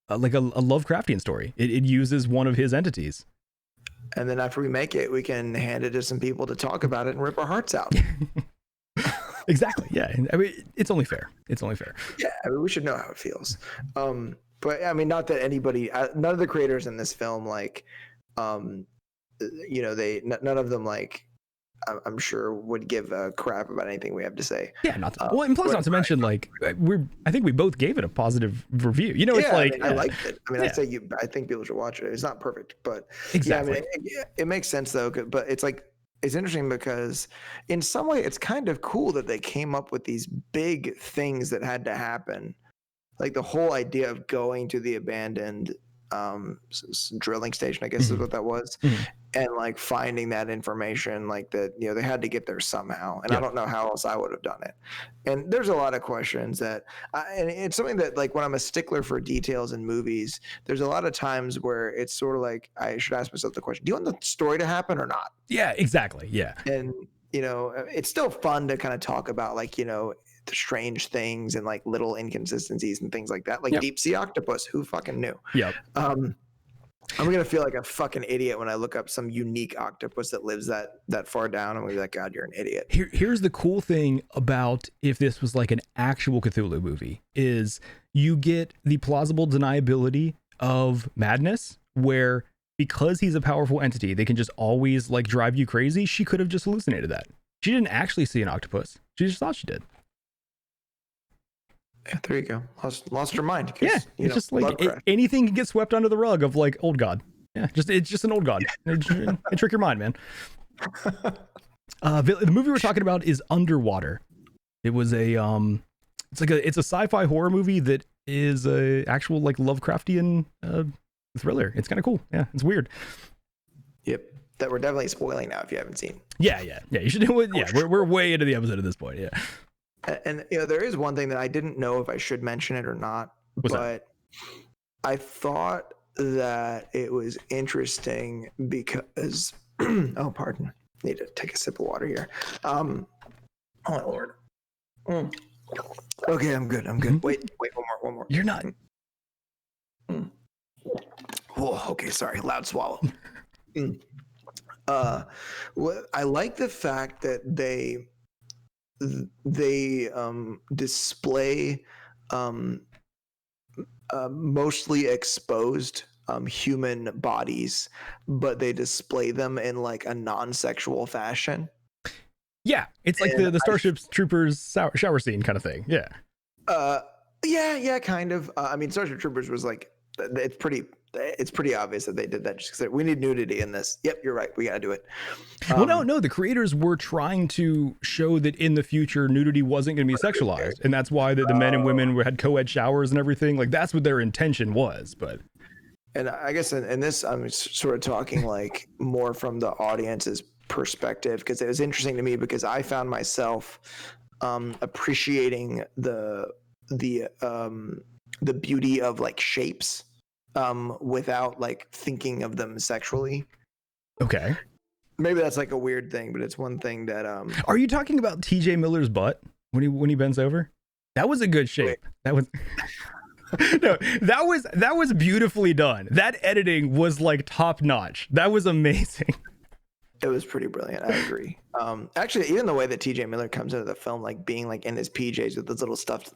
like a Lovecraftian story. It uses one of his entities. And then after we make it, we can hand it to some people to talk about it and rip our hearts out. Exactly. Yeah. I mean, it's only fair. Yeah. I mean, we should know how it feels. But I mean, not that anybody, none of the creators in this film, like, none of them, like, I'm sure would give a crap about anything we have to say. Yeah. Not to mention, like, I think we both gave it a positive review. It's like, I liked it. I mean, I think people should watch it. It's not perfect, but exactly. Yeah, I mean, it makes sense though. But it's like, it's interesting because in some way it's kind of cool that they came up with these big things that had to happen. Like the whole idea of going to the abandoned drilling station, I guess is what that was. And like finding that information, like that, they had to get there somehow. And I don't know how else I would have done it. And there's a lot of questions and it's something that, like, when I'm a stickler for details in movies, there's a lot of times where it's sort of like, I should ask myself the question, do you want the story to happen or not? Yeah, exactly. Yeah. And, it's still fun to kind of talk about, like, the strange things and like little inconsistencies and things like that. Like deep sea octopus, who fucking knew? Yep. I'm gonna feel like a fucking idiot when I look up some unique octopus that lives that far down. I'm gonna be like, God, you're an idiot. Here's the cool thing about if this was like an actual Cthulhu movie, is you get the plausible deniability of madness, where because he's a powerful entity, they can just always like drive you crazy. She could have just hallucinated that. She didn't actually see an octopus. She just thought she did. Yeah, there you go. Lost her mind. Yeah, it's just like anything can get swept under the rug of like old god. Yeah, it's just an old god. And trick your mind, man. The movie we're talking about is Underwater. It was it's a sci-fi horror movie that is a actual like Lovecraftian thriller. It's kind of cool. Yeah, it's weird. Yep, that we're definitely spoiling now if you haven't seen. Yeah. You should do it. Yeah, we're way into the episode at this point. Yeah. And there is one thing that I didn't know if I should mention it or not, but I thought that it was interesting because oh, pardon, need to take a sip of water here. Oh my Lord. Okay, I'm good. Wait, one more. You're not. Oh, okay, sorry, loud swallow. I like the fact that they display mostly exposed human bodies, but they display them in like a non-sexual fashion. Yeah, it's like the Starship Troopers shower scene kind of thing. Yeah. Yeah, kind of. I mean, Starship Troopers was like, it's pretty obvious that they did that just because we need nudity in this. Yep, you're right. We got to do it. Well, no, the creators were trying to show that in the future nudity wasn't going to be sexualized, and that's why the men and women had co-ed showers and everything. Like that's what their intention was. But and I guess in this, I'm sort of talking like more from the audience's perspective, because it was interesting to me because I found myself appreciating the beauty of like shapes without like thinking of them sexually. Okay. Maybe that's like a weird thing, but it's one thing that Are you talking about TJ Miller's butt when he bends over? That was a good shape. Wait. That was no, that was beautifully done. That editing was like top notch. That was amazing. It was pretty brilliant. I agree. Actually, even the way that TJ Miller comes into the film, like being like in his PJs with those little stuffed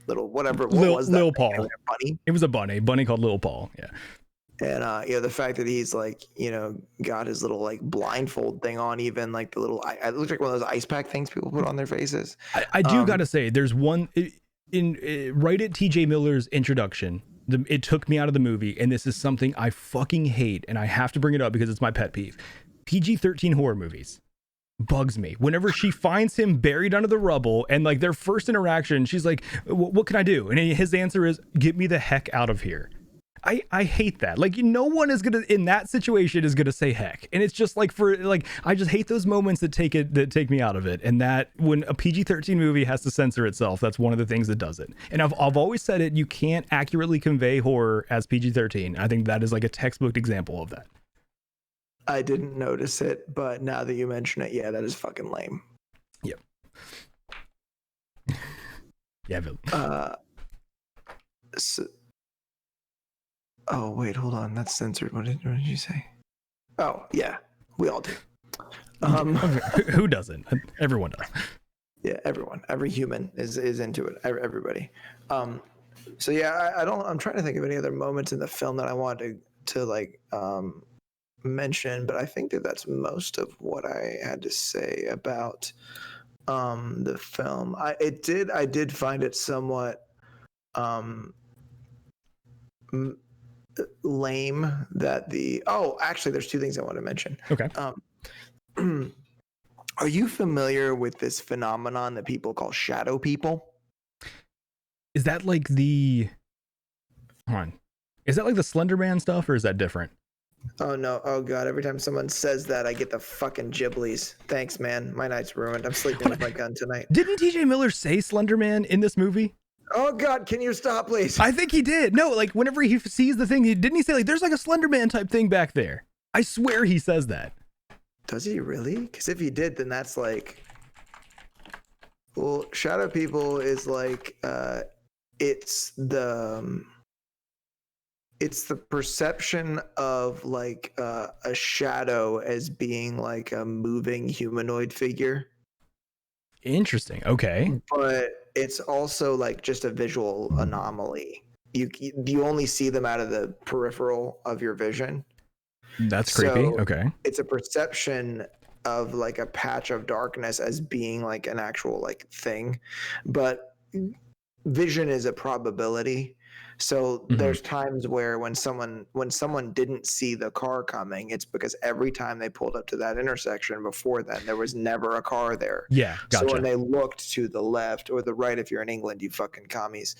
little whatever. What was that? Lil Paul. Like a bunny. It was a bunny called Lil Paul. Yeah. And the fact that he's like, got his little like blindfold thing on, even like the little, it looks like one of those ice pack things people put on their faces. I do gotta say, there's one right at TJ Miller's introduction. It took me out of the movie, and this is something I fucking hate, and I have to bring it up because it's my pet peeve. PG-13 horror movies bugs me. Whenever she finds him buried under the rubble, and like their first interaction, she's like, "What can I do?" And his answer is, "Get me the heck out of here." I hate that. Like, no one is gonna in that situation is gonna say heck, and it's just like I just hate those moments that take me out of it. And that when a PG-13 movie has to censor itself, that's one of the things that does it. And I've always said it. You can't accurately convey horror as PG-13. I think that is like a textbook example of that. I didn't notice it, but now that you mention it, yeah, that is fucking lame. Yep. Yeah, Bill. Oh wait, hold on. That's censored. What did you say? Oh yeah, we all do. Who doesn't? Everyone does. Yeah, everyone. Every human is into it. Everybody. So yeah, I'm trying to think of any other moments in the film that I wanted to like mention, but I think that's most of what I had to say about the film. I did find it somewhat lame that actually there's two things I want to mention. Okay. Are you familiar with this phenomenon that people call shadow people? Is that like the Slender Man stuff, or is that different? Oh no. Oh god, every time someone says that I get the fucking giblies. Thanks, man. My night's ruined. I'm sleeping with my gun tonight. Didn't TJ Miller say Slender Man in this movie? Oh god, can you stop, please? I think he did. No, like whenever he sees the thing, didn't he say like there's like a Slender Man type thing back there? I swear he says that. Does he really? Because if he did, then that's like, well, shadow people is like it's the perception of like a shadow as being like a moving humanoid figure. Interesting. Okay. But it's also like just a visual anomaly. You only see them out of the peripheral of your vision. That's creepy. So okay. It's a perception of like a patch of darkness as being like an actual like thing, but vision is a probability. So there's times where when someone didn't see the car coming, it's because every time they pulled up to that intersection before then, there was never a car there. Yeah, gotcha. So when they looked to the left or the right, if you're in England, you fucking commies,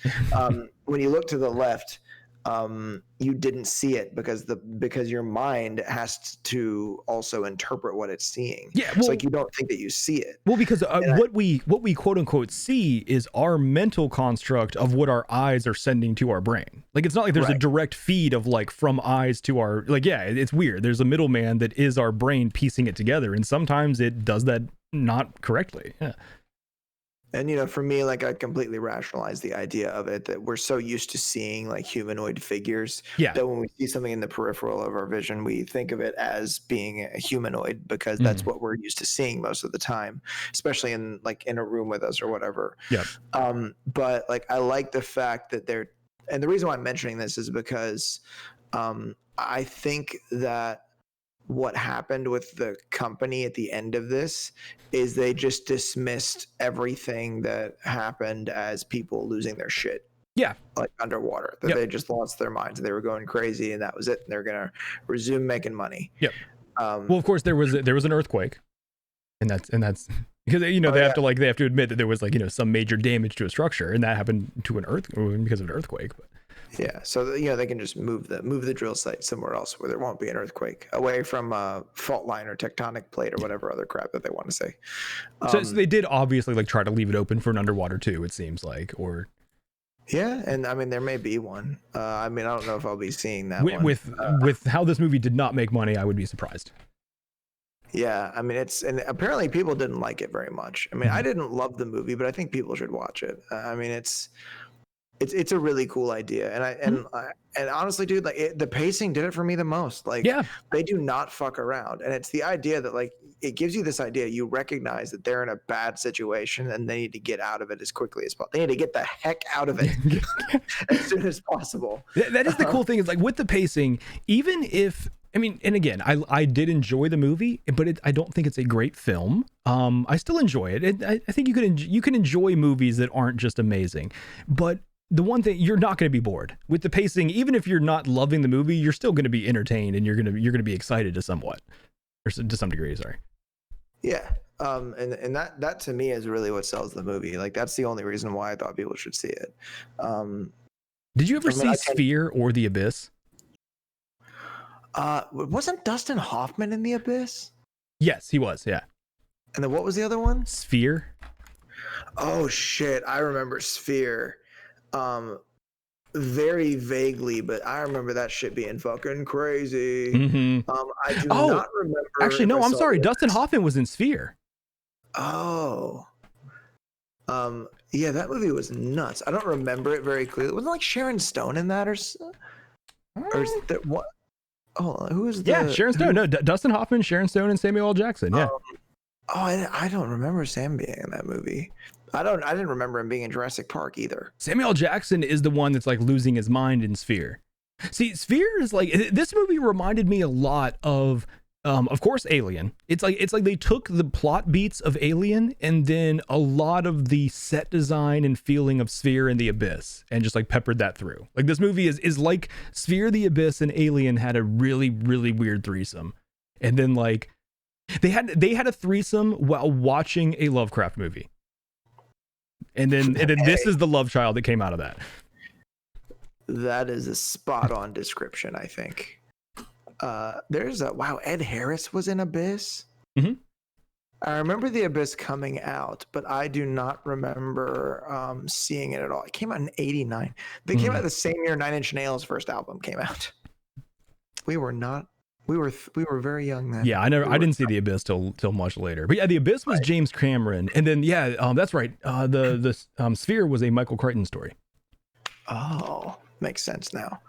when you look to the left, you didn't see it because your mind has to also interpret what it's seeing. Yeah, well, it's like you don't think that you see it. Well, because what we quote unquote see is our mental construct of what our eyes are sending to our brain. Like it's not like there's a direct feed of like from eyes to our it's weird. There's a middleman that is our brain piecing it together, and sometimes it does that not correctly. Yeah. And for me, like I completely rationalize the idea of it that we're so used to seeing like humanoid figures that when we see something in the peripheral of our vision, we think of it as being a humanoid because that's what we're used to seeing most of the time, especially in a room with us or whatever. Yeah. But like I like the fact that and the reason why I'm mentioning this is because I think that what happened with the company at the end of this is they just dismissed everything that happened as people losing their shit. Yeah. Like underwater. That they just lost their minds. They were going crazy and that was it. And they're going to resume making money. Yep. Well, of course there was an earthquake. And that's because they have to admit that there was some major damage to a structure, and that happened to because of an earthquake. But yeah, so they can just move the drill site somewhere else where there won't be an earthquake, away from a fault line or tectonic plate or whatever other crap that they want to say. So they did obviously try to leave it open for an underwater too, it seems like, or yeah, and I mean there may be one. I don't know if I'll be seeing that one. With how this movie did not make money, I would be surprised. Yeah, I mean and apparently people didn't like it very much. I mean, I didn't love the movie, but I think people should watch it. I mean, it's a really cool idea, and honestly, dude, the pacing did it for me the most. They do not fuck around, and it's the idea that it gives you this idea. You recognize that they're in a bad situation and they need to get out of it as quickly as possible. They need to get the heck out of it as soon as possible. That is the cool thing is with the pacing, even if. I mean, and again, I did enjoy the movie, but I don't think it's a great film. I still enjoy it. I think you can enjoy movies that aren't just amazing. But the one thing, you're not going to be bored with the pacing. Even if you're not loving the movie, you're still going to be entertained and you're going to be excited to some degree. Sorry. Yeah. And that to me is really what sells the movie. That's the only reason why I thought people should see it. Did you ever see Sphere or The Abyss? Wasn't Dustin Hoffman in The Abyss? Yes, he was. Yeah. And then what was the other one? Sphere. Oh shit, I remember Sphere. Very vaguely, but I remember that shit being fucking crazy. Mm-hmm. I do not remember. Actually, no, I'm sorry. Dustin Hoffman was in Sphere. Oh. Yeah, that movie was nuts. I don't remember it very clearly. Wasn't Sharon Stone in that or is that what? Oh, who is that? Yeah, Sharon Stone. No, Dustin Hoffman, Sharon Stone, and Samuel L. Jackson. Yeah. I don't remember Sam being in that movie. I didn't remember him being in Jurassic Park either. Samuel L. Jackson is the one that's losing his mind in Sphere. See, Sphere is this movie reminded me a lot of course, Alien. It's like they took the plot beats of Alien and then a lot of the set design and feeling of Sphere and The Abyss and just peppered that through. This movie is like Sphere, The Abyss, and Alien had a really, really weird threesome. And then they had a threesome while watching a Lovecraft movie. And then this is the love child that came out of that. That is a spot on description, I think. Ed Harris was in Abyss. Mm-hmm. I remember The Abyss coming out, but I do not remember seeing it at all. It came out in '89. They came out the same year Nine Inch Nails' first album came out. We were very young then. Yeah, I didn't see The Abyss till much later. But yeah, The Abyss was James Cameron, and then that's right. The Sphere was a Michael Crichton story. Oh, makes sense now.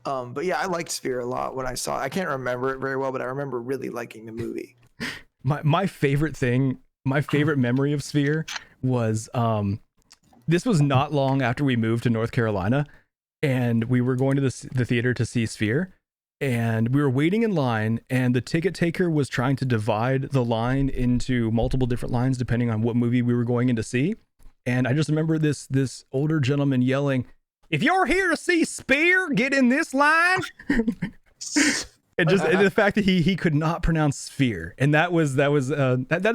But yeah, I liked Sphere a lot when I saw it. I can't remember it very well, but I remember really liking the movie. My favorite memory of Sphere was this was not long after we moved to North Carolina, and we were going to the theater to see Sphere, and we were waiting in line, and the ticket taker was trying to divide the line into multiple different lines depending on what movie we were going in to see. And I just remember this older gentleman yelling, "If you're here to see Sphere, get in this line." And just the fact that he could not pronounce Sphere, and that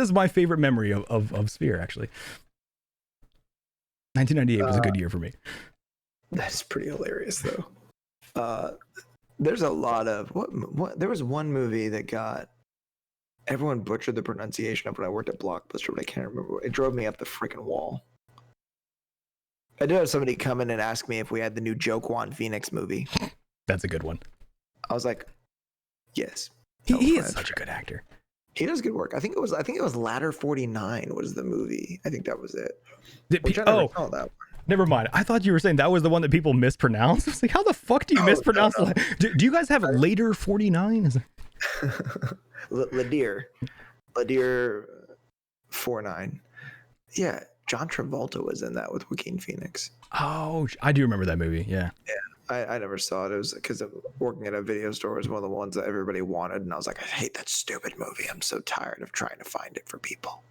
is my favorite memory of Sphere. Actually, 1998 was a good year for me. That's pretty hilarious, though. There's a lot of what. There was one movie that got everyone butchered the pronunciation of when I worked at Blockbuster, but I can't remember. It drove me up the freaking wall. I did have somebody come in and ask me if we had the new Joaquin Phoenix movie. That's a good one. I was like, yes. He is such a good actor. He does good work. I think it was Ladder 49 was the movie. I think that was it. Which I never saw that one. Never mind. I thought you were saying that was the one that people mispronounce. I was like, how the fuck do you mispronounce? No. Do you guys have Later 49? Ladir 49. Yeah, John Travolta was in that with Joaquin Phoenix. Oh, I do remember that movie. Yeah. I never saw it. It was because working at a video store was one of the ones that everybody wanted, and I was like, I hate that stupid movie. I'm so tired of trying to find it for people.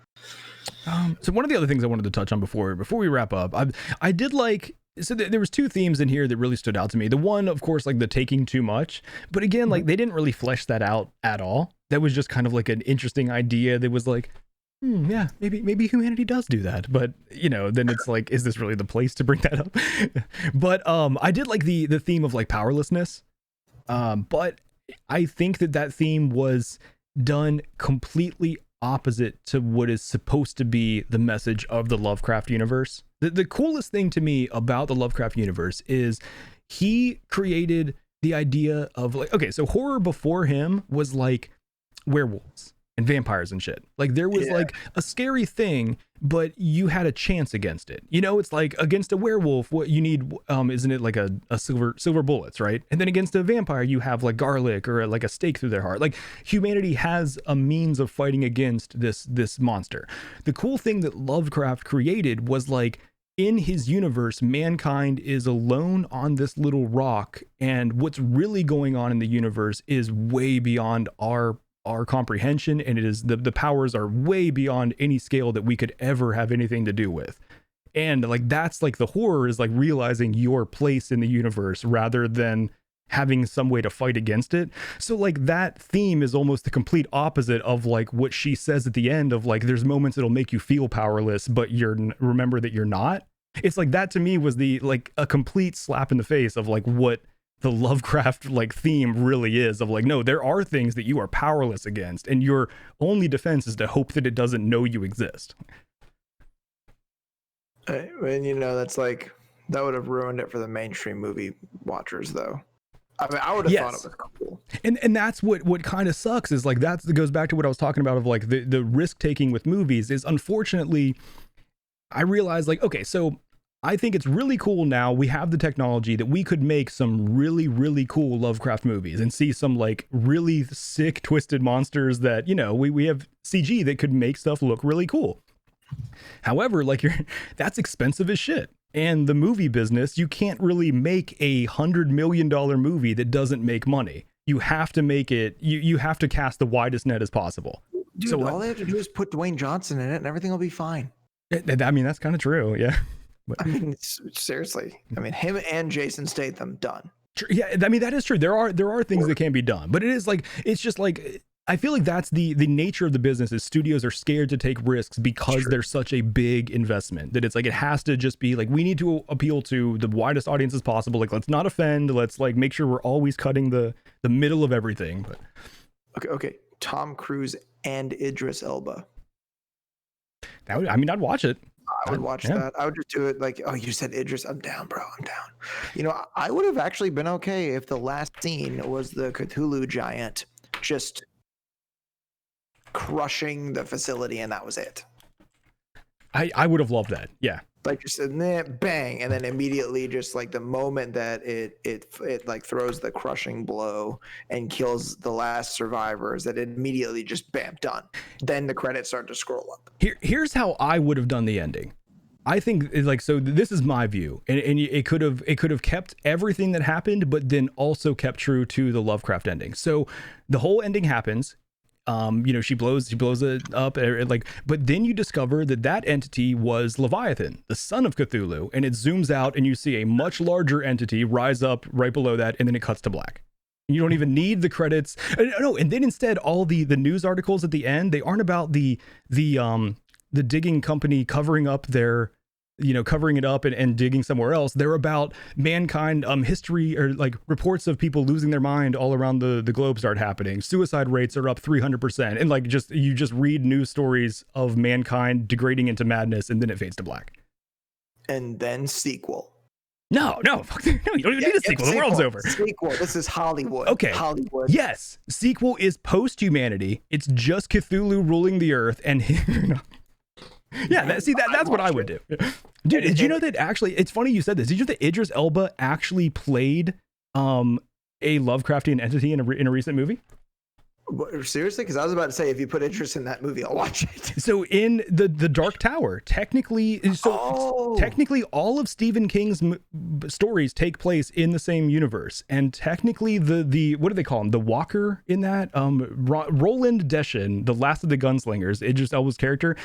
So one of the other things I wanted to touch on before we wrap up, I did like. So there was two themes in here that really stood out to me. The one, of course, like the taking too much, but again, like they didn't really flesh that out at all. That was just kind of like an interesting idea that was like, yeah, maybe humanity does do that, but then it's like, is this really the place to bring that up? But I did like the theme of like powerlessness, but I think that theme was done completely opposite to what is supposed to be the message of the Lovecraft universe. The coolest thing to me about the Lovecraft universe is he created the idea of like, okay, so horror before him was like werewolves and vampires and shit. Like there was like a scary thing, but you had a chance against it. It's like against a werewolf, what you need, isn't it like a silver bullets, right? And then against a vampire, you have like garlic or like a stake through their heart. Like humanity has a means of fighting against this monster. The cool thing that Lovecraft created was like, in his universe, mankind is alone on this little rock, and what's really going on in the universe is way beyond our comprehension, and it is the powers are way beyond any scale that we could ever have anything to do with. And like that's like the horror is like realizing your place in the universe rather than having some way to fight against it. So like that theme is almost the complete opposite of like what she says at the end of like there's moments that'll make you feel powerless, but remember that you're not. It's like that to me was the like a complete slap in the face of like what the Lovecraft like theme really is of like, no, there are things that you are powerless against, and your only defense is to hope that it doesn't know you exist. And that's like, that would have ruined it for the mainstream movie watchers though. I mean, I would have thought it was cool. And that's what kind of sucks is like, that goes back to what I was talking about of like the risk taking with movies is unfortunately, I realized like, okay, so I think it's really cool now we have the technology that we could make some really, really cool Lovecraft movies and see some like really sick, twisted monsters that, we have CG that could make stuff look really cool. However, like that's expensive as shit. And the movie business, you can't really make a $100 million movie that doesn't make money. You have to make it, you have to cast the widest net as possible. Dude, so all they have to do is put Dwayne Johnson in it and everything will be fine. I mean, that's kind of true. Yeah. But, I mean, seriously. I mean, him and Jason Statham, done. Yeah. I mean, that is true. There are things that can be done, but it is like, it's just like, I feel like that's the nature of the business is studios are scared to take risks because there's such a big investment that it's like, it has to just be like, we need to appeal to the widest audience as possible. Like, let's not offend. Let's like make sure we're always cutting the middle of everything. But okay. Tom Cruise and Idris Elba. I'd watch it. I would watch that. I would just do it like, oh, you said Idris. I'm down, bro. I'm down. I would have actually been okay if the last scene was the Cthulhu giant just crushing the facility and that was it. I would have loved that. Yeah. Like just bang, and then immediately just like the moment that it like throws the crushing blow and kills the last survivors, that it immediately just bam, done. Then the credits start to scroll up. Here's how I would have done the ending. I think like, so this is my view, and it could have kept everything that happened, but then also kept true to the Lovecraft ending. So the whole ending happens. She blows it up, like, but then you discover that entity was Leviathan, the son of Cthulhu, and it zooms out and you see a much larger entity rise up right below that, and then it cuts to black. You don't even need the credits. No, and then instead, all the news articles at the end, they aren't about the digging company covering it up and digging somewhere else. They're about mankind history, or like reports of people losing their mind all around the globe start happening. Suicide rates are up 300%. And like you just read news stories of mankind degrading into madness, and then it fades to black. And then sequel. No, fuck, no, you don't even need a sequel. The world's over. Sequel. This is Hollywood. Okay. Hollywood. Yes. Sequel is post-humanity. It's just Cthulhu ruling the earth, and yeah. That's what I would do. Dude, did you know that actually? It's funny you said this. Did you know that Idris Elba actually played a Lovecraftian entity in a recent movie? Seriously? Because I was about to say, if you put interest in that movie, I'll watch it. So in the Dark Tower, technically all of Stephen King's stories take place in the same universe, and technically the what do they call him? The Walker in that Roland Deshin, the last of the gunslingers, Idris Elba's character.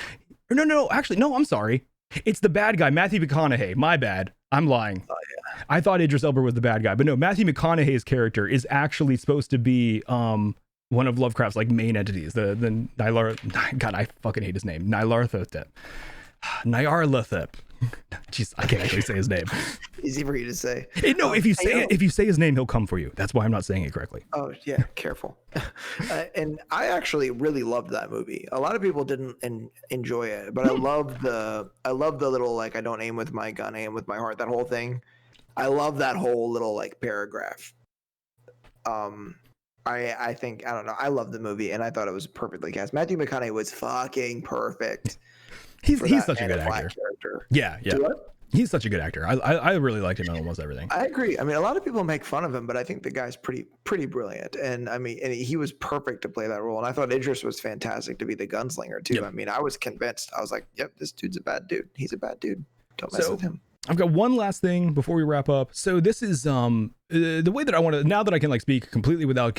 No, actually, no, I'm sorry. It's the bad guy, Matthew McConaughey. My bad. I'm lying. Oh, yeah. I thought Idris Elba was the bad guy, but no, Matthew McConaughey's character is actually supposed to be one of Lovecraft's like main entities, the Nyarlathotep. God, I fucking hate his name. Nyarlathotep. Jeez, I can't actually say his name. Easy for you to say. No, if you say his name, he'll come for you. That's why I'm not saying it correctly. Oh yeah, careful. And I actually really loved that movie. A lot of people didn't enjoy it, but I love the little like I don't aim with my gun, I aim with my heart. That whole thing. I love that whole little like paragraph. I think, I don't know. I love the movie, and I thought it was perfectly cast. Matthew McConaughey was fucking perfect. He's such a good actor. Character. Yeah. He's such a good actor. I really liked him in almost everything. I agree. I mean, a lot of people make fun of him, but I think the guy's pretty brilliant. And I mean, and he was perfect to play that role. And I thought Idris was fantastic to be the gunslinger too. Yep. I mean, I was convinced. I was like, yep, this dude's a bad dude. He's a bad dude. Don't mess with him. I've got one last thing before we wrap up. So this is the way that I want to, now that I can like speak completely without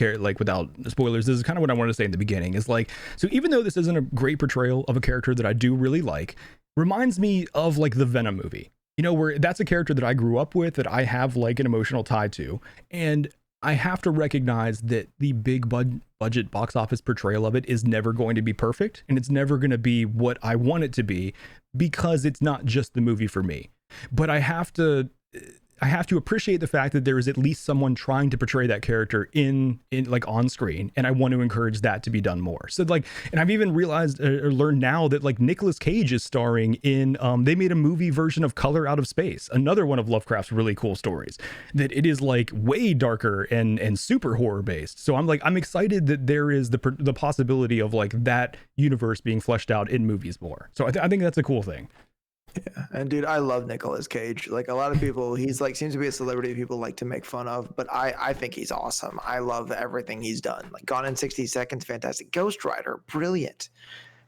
spoilers, this is kind of what I wanted to say in the beginning is like, so even though this isn't a great portrayal of a character that I do really like, reminds me of like the Venom movie, you know, where that's a character that I grew up with, that I have like an emotional tie to. And I have to recognize that the big budget box office portrayal of it is never going to be perfect. And it's never going to be what I want it to be, because it's not just the movie for me. But I have to appreciate the fact that there is at least someone trying to portray that character in like on screen, and I want to encourage that to be done more. So like, and I've even realized or learned now that like Nicolas Cage is starring in they made a movie version of Color Out of Space, another one of Lovecraft's really cool stories, that it is like way darker and super horror based. So I'm excited that there is the possibility of like that universe being fleshed out in movies more. So I think that's a cool thing. Yeah, and dude, I love Nicolas Cage. Like a lot of people, he's like seems to be a celebrity people like to make fun of, but I think he's awesome. I love everything he's done. Like Gone in 60 Seconds, fantastic. Ghost Rider, brilliant.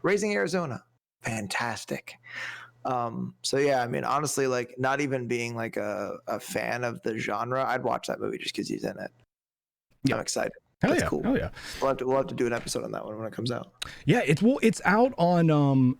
Raising Arizona, fantastic. So yeah, I mean, honestly, like not even being like a fan of the genre, I'd watch that movie just because he's in it. Yeah. I'm excited. That's cool. Hell yeah. We'll have to do an episode on that one when it comes out. Yeah, it's out on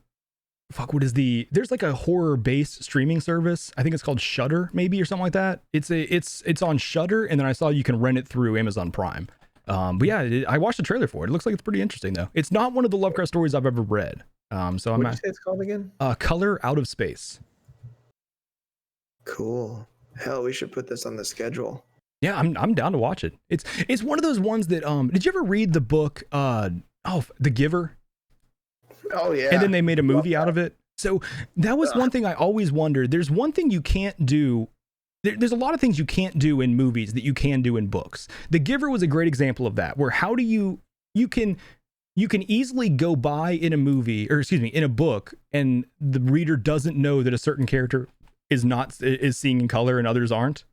there's like a horror based streaming service. I think it's called Shudder maybe or something like that. It's on Shudder, and then I saw you can rent it through Amazon Prime. But yeah, I watched the trailer for it. It looks like it's pretty interesting though. It's not one of the Lovecraft stories I've ever read. So what did you say it's called again? Color Out of Space. Cool. Hell, we should put this on the schedule. Yeah, I'm down to watch it. It's one of those ones that did you ever read the book The Giver? Oh yeah. And then they made a movie out of it. So that was one thing I always wondered. There's one thing you can't do. There's a lot of things you can't do in movies that you can do in books. The Giver was a great example of that, where how do you can easily go by in a movie, or excuse me, in a book, and the reader doesn't know that a certain character is seeing in color and others aren't.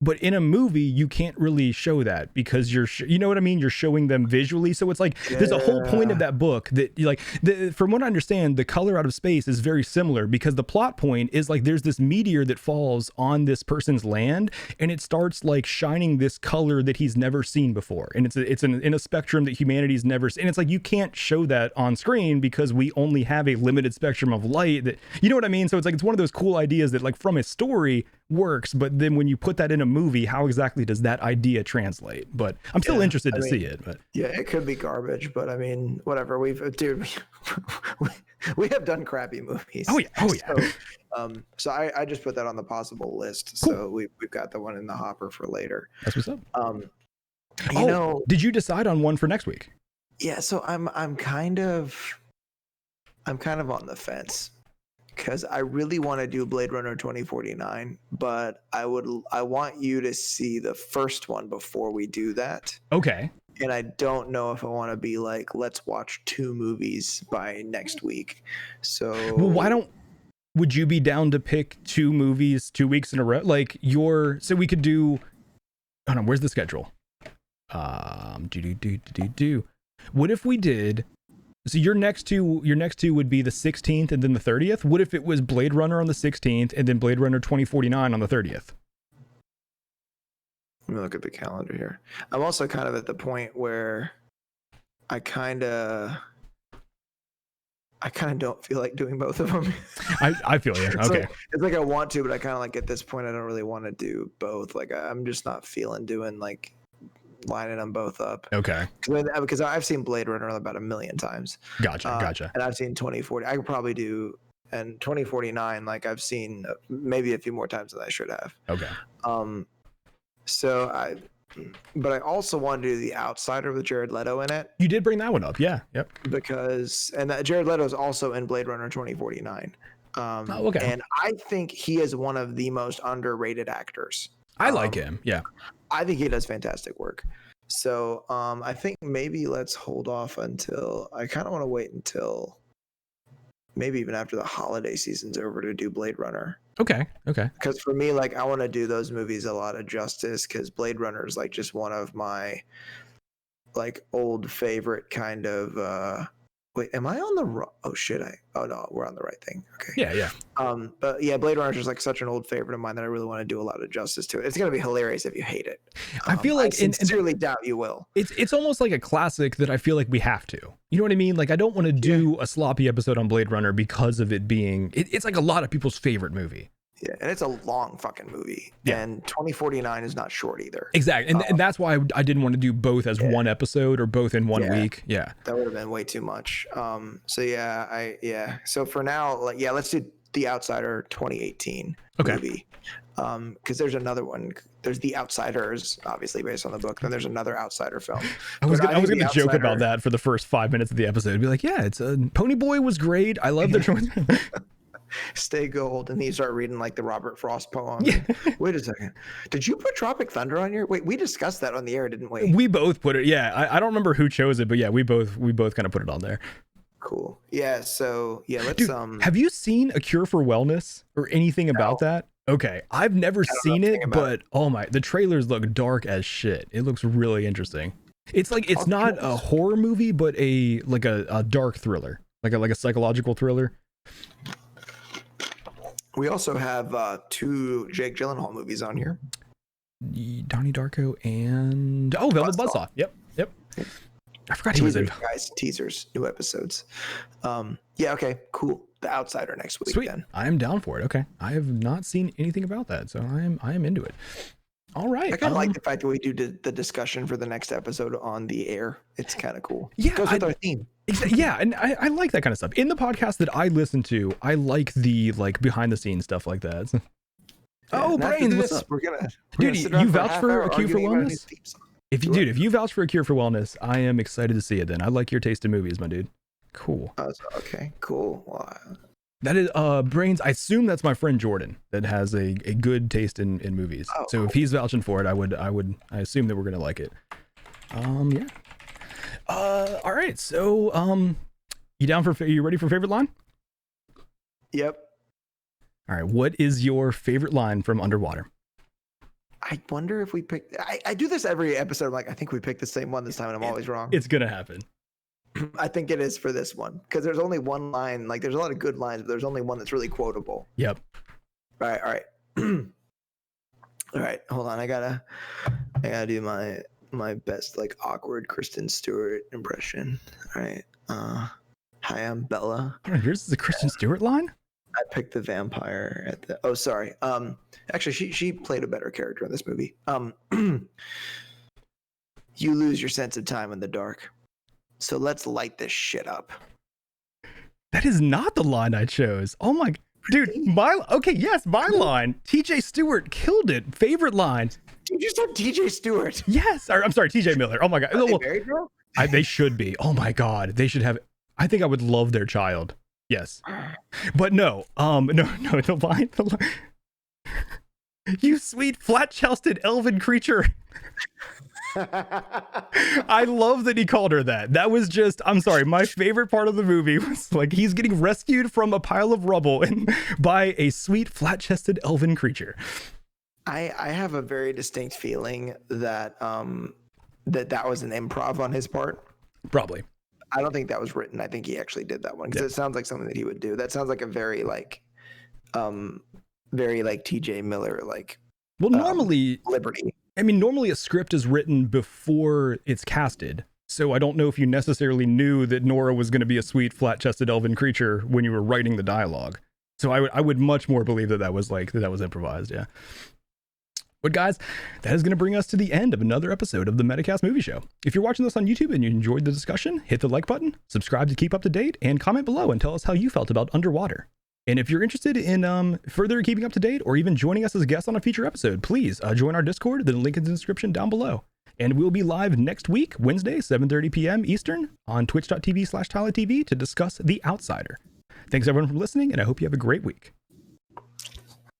But in a movie, you can't really show that because you know what I mean? You're showing them visually. So it's like, there's a whole point of that book that from what I understand, The Color Out of Space is very similar, because the plot point is like, there's this meteor that falls on this person's land, and it starts like shining this color that he's never seen before. And it's in a spectrum that humanity's never seen. And it's like, you can't show that on screen because we only have a limited spectrum of light that, you know what I mean? So it's like, it's one of those cool ideas that like from a story works, but then when you put that in a movie, how exactly does that idea translate? But I'm still interested to see it. But yeah, it could be garbage, but I mean, whatever. We have done crappy movies. Oh yeah. So I just put that on the possible list. Cool. So we've got the one in the hopper for later. That's what's up. Did you decide on one for next week? Yeah, so I'm kind of on the fence. because I really want to do Blade Runner 2049, but I want you to see the first one before we do that. Okay. And I don't know if I want to be like, let's watch 2 movies by next week. So Well, would you be down to pick 2 movies 2 weeks in a row? Like so we could do, hold on, where's the schedule? What if we did, so your next two would be the 16th and then the 30th? What if it was Blade Runner on the 16th and then Blade Runner 2049 on the 30th? Let me look at the calendar here. I'm also kind of at the point where I kind of don't feel like doing both of them. I feel you. Okay. It's like I want to, but I kind of like at this point I don't really want to do both. Like I'm just not feeling doing like lining them both up. Okay. Because I've seen Blade Runner about 1 million times. Gotcha. And I've seen 2040. I could probably do, and 2049. Like I've seen maybe a few more times than I should have. Okay. But I also want to do The Outsider with Jared Leto in it. You did bring that one up, yeah. Yep. Because Jared Leto is also in Blade Runner 2049. Okay. And I think he is one of the most underrated actors. I like him. Yeah. I think he does fantastic work. So I think maybe let's hold off until, I kind of want to wait until maybe even after the holiday season's over to do Blade Runner. Okay. Because for me, like, I want to do those movies a lot of justice, because Blade Runner is like just one of my like old favorite kind of wait, am I on the oh shit, oh no, we're on the right thing. Okay. Yeah. But yeah, Blade Runner is just like such an old favorite of mine that I really want to do a lot of justice to it. It's gonna be hilarious if you hate it. I feel like I sincerely doubt you will. It's almost like a classic that I feel like we have to. You know what I mean? Like I don't want to do a sloppy episode on Blade Runner because of it being it's like a lot of people's favorite movie. Yeah, and it's a long fucking movie. Yeah. And 2049 is not short either. Exactly. And that's why I didn't want to do both as one episode or both in one week. Yeah. That would have been way too much. So yeah, So for now, like, yeah, let's do The Outsider 2018 movie. Because there's another one. There's The Outsiders, obviously based on the book. Then there's another Outsider film. I was going to joke about that for the first 5 minutes of the episode. Be like, yeah, it's Pony Boy was great. I love the choice. Stay Gold, and then you start reading like the Robert Frost poem. Yeah. Wait a second, did you put Tropic Thunder on your? Wait, we discussed that on the air, didn't we? We both put it. Yeah, I don't remember who chose it, but yeah, we both kind of put it on there. Cool. Yeah. So yeah, let's. Dude, have you seen A Cure for Wellness or anything about that? Okay, I've never seen it, but the trailers look dark as shit. It looks really interesting. It's like it's not a horror movie, but a dark thriller, like a psychological thriller. We also have 2 Jake Gyllenhaal movies on here. Donnie Darko and Velvet Buzzsaw. Yep. I forgot he was in. Guys, teasers, new episodes. Yeah. Okay. Cool. The Outsider next week. Sweet. Then I am down for it. Okay. I have not seen anything about that, so I am into it. All right. I kind of like the fact that we do the discussion for the next episode on the air. It's kind of cool. Yeah. It goes with our theme. Yeah, and I like that kind of stuff. In the podcast that I listen to, I like the behind the scenes stuff like that. Yeah, Brains, what's up? Dude, you vouch for A Cure for Wellness? If you vouch for A Cure for Wellness, I am excited to see it then. I like your taste in movies, my dude. Cool. Okay, cool. Wow. That is Brains, I assume that's my friend Jordan that has a good taste in movies. So if he's vouching for it, I assume that we're gonna like it. Yeah. All right. So, you ready for favorite line? Yep. All right. What is your favorite line from Underwater? I wonder if we picked. I do this every episode. I'm like, I think we picked the same one this time, and I'm always wrong. It's gonna happen. I think it is for this one because there's only one line. Like, there's a lot of good lines, but there's only one that's really quotable. Yep. All right. All right. Hold on. I gotta do my best like awkward Kristen Stewart impression. All right. Hi, I'm Bella. Yours is a Kristen Stewart line? I picked the vampire at the sorry. Actually she played a better character in this movie. You lose your sense of time in the dark. So let's light this shit up. That is not the line I chose. Oh my dude, my line. TJ Stewart killed it. Favorite line. Dude, you said TJ Stewart. Yes. I'm sorry, TJ Miller. Oh my god. Are they married, bro? They should be. Oh my god. They should have. I think I would love their child. Yes. But no, the line, you sweet flat-chested elven creature. I love that he called her that. That was just, I'm sorry, my favorite part of the movie was like he's getting rescued from a pile of rubble and by a sweet flat-chested elven creature. I have a very distinct feeling that that was an improv on his part. Probably. I don't think that was written. I think he actually did that one because it sounds like something that he would do. That sounds like a very like TJ Miller well, normally Liberty. I mean, normally a script is written before it's casted. So I don't know if you necessarily knew that Nora was going to be a sweet flat-chested elven creature when you were writing the dialogue. So I would much more believe that was improvised. Yeah. But guys, that is going to bring us to the end of another episode of the Metacast Movie Show. If you're watching this on YouTube and you enjoyed the discussion, hit the like button, subscribe to keep up to date, and comment below and tell us how you felt about Underwater. And if you're interested in further keeping up to date or even joining us as a guest on a future episode, please join our Discord. The link is in the description down below. And we'll be live next week, Wednesday, 7:30 p.m. Eastern on twitch.tv/TileTV to discuss The Outsider. Thanks everyone for listening, and I hope you have a great week.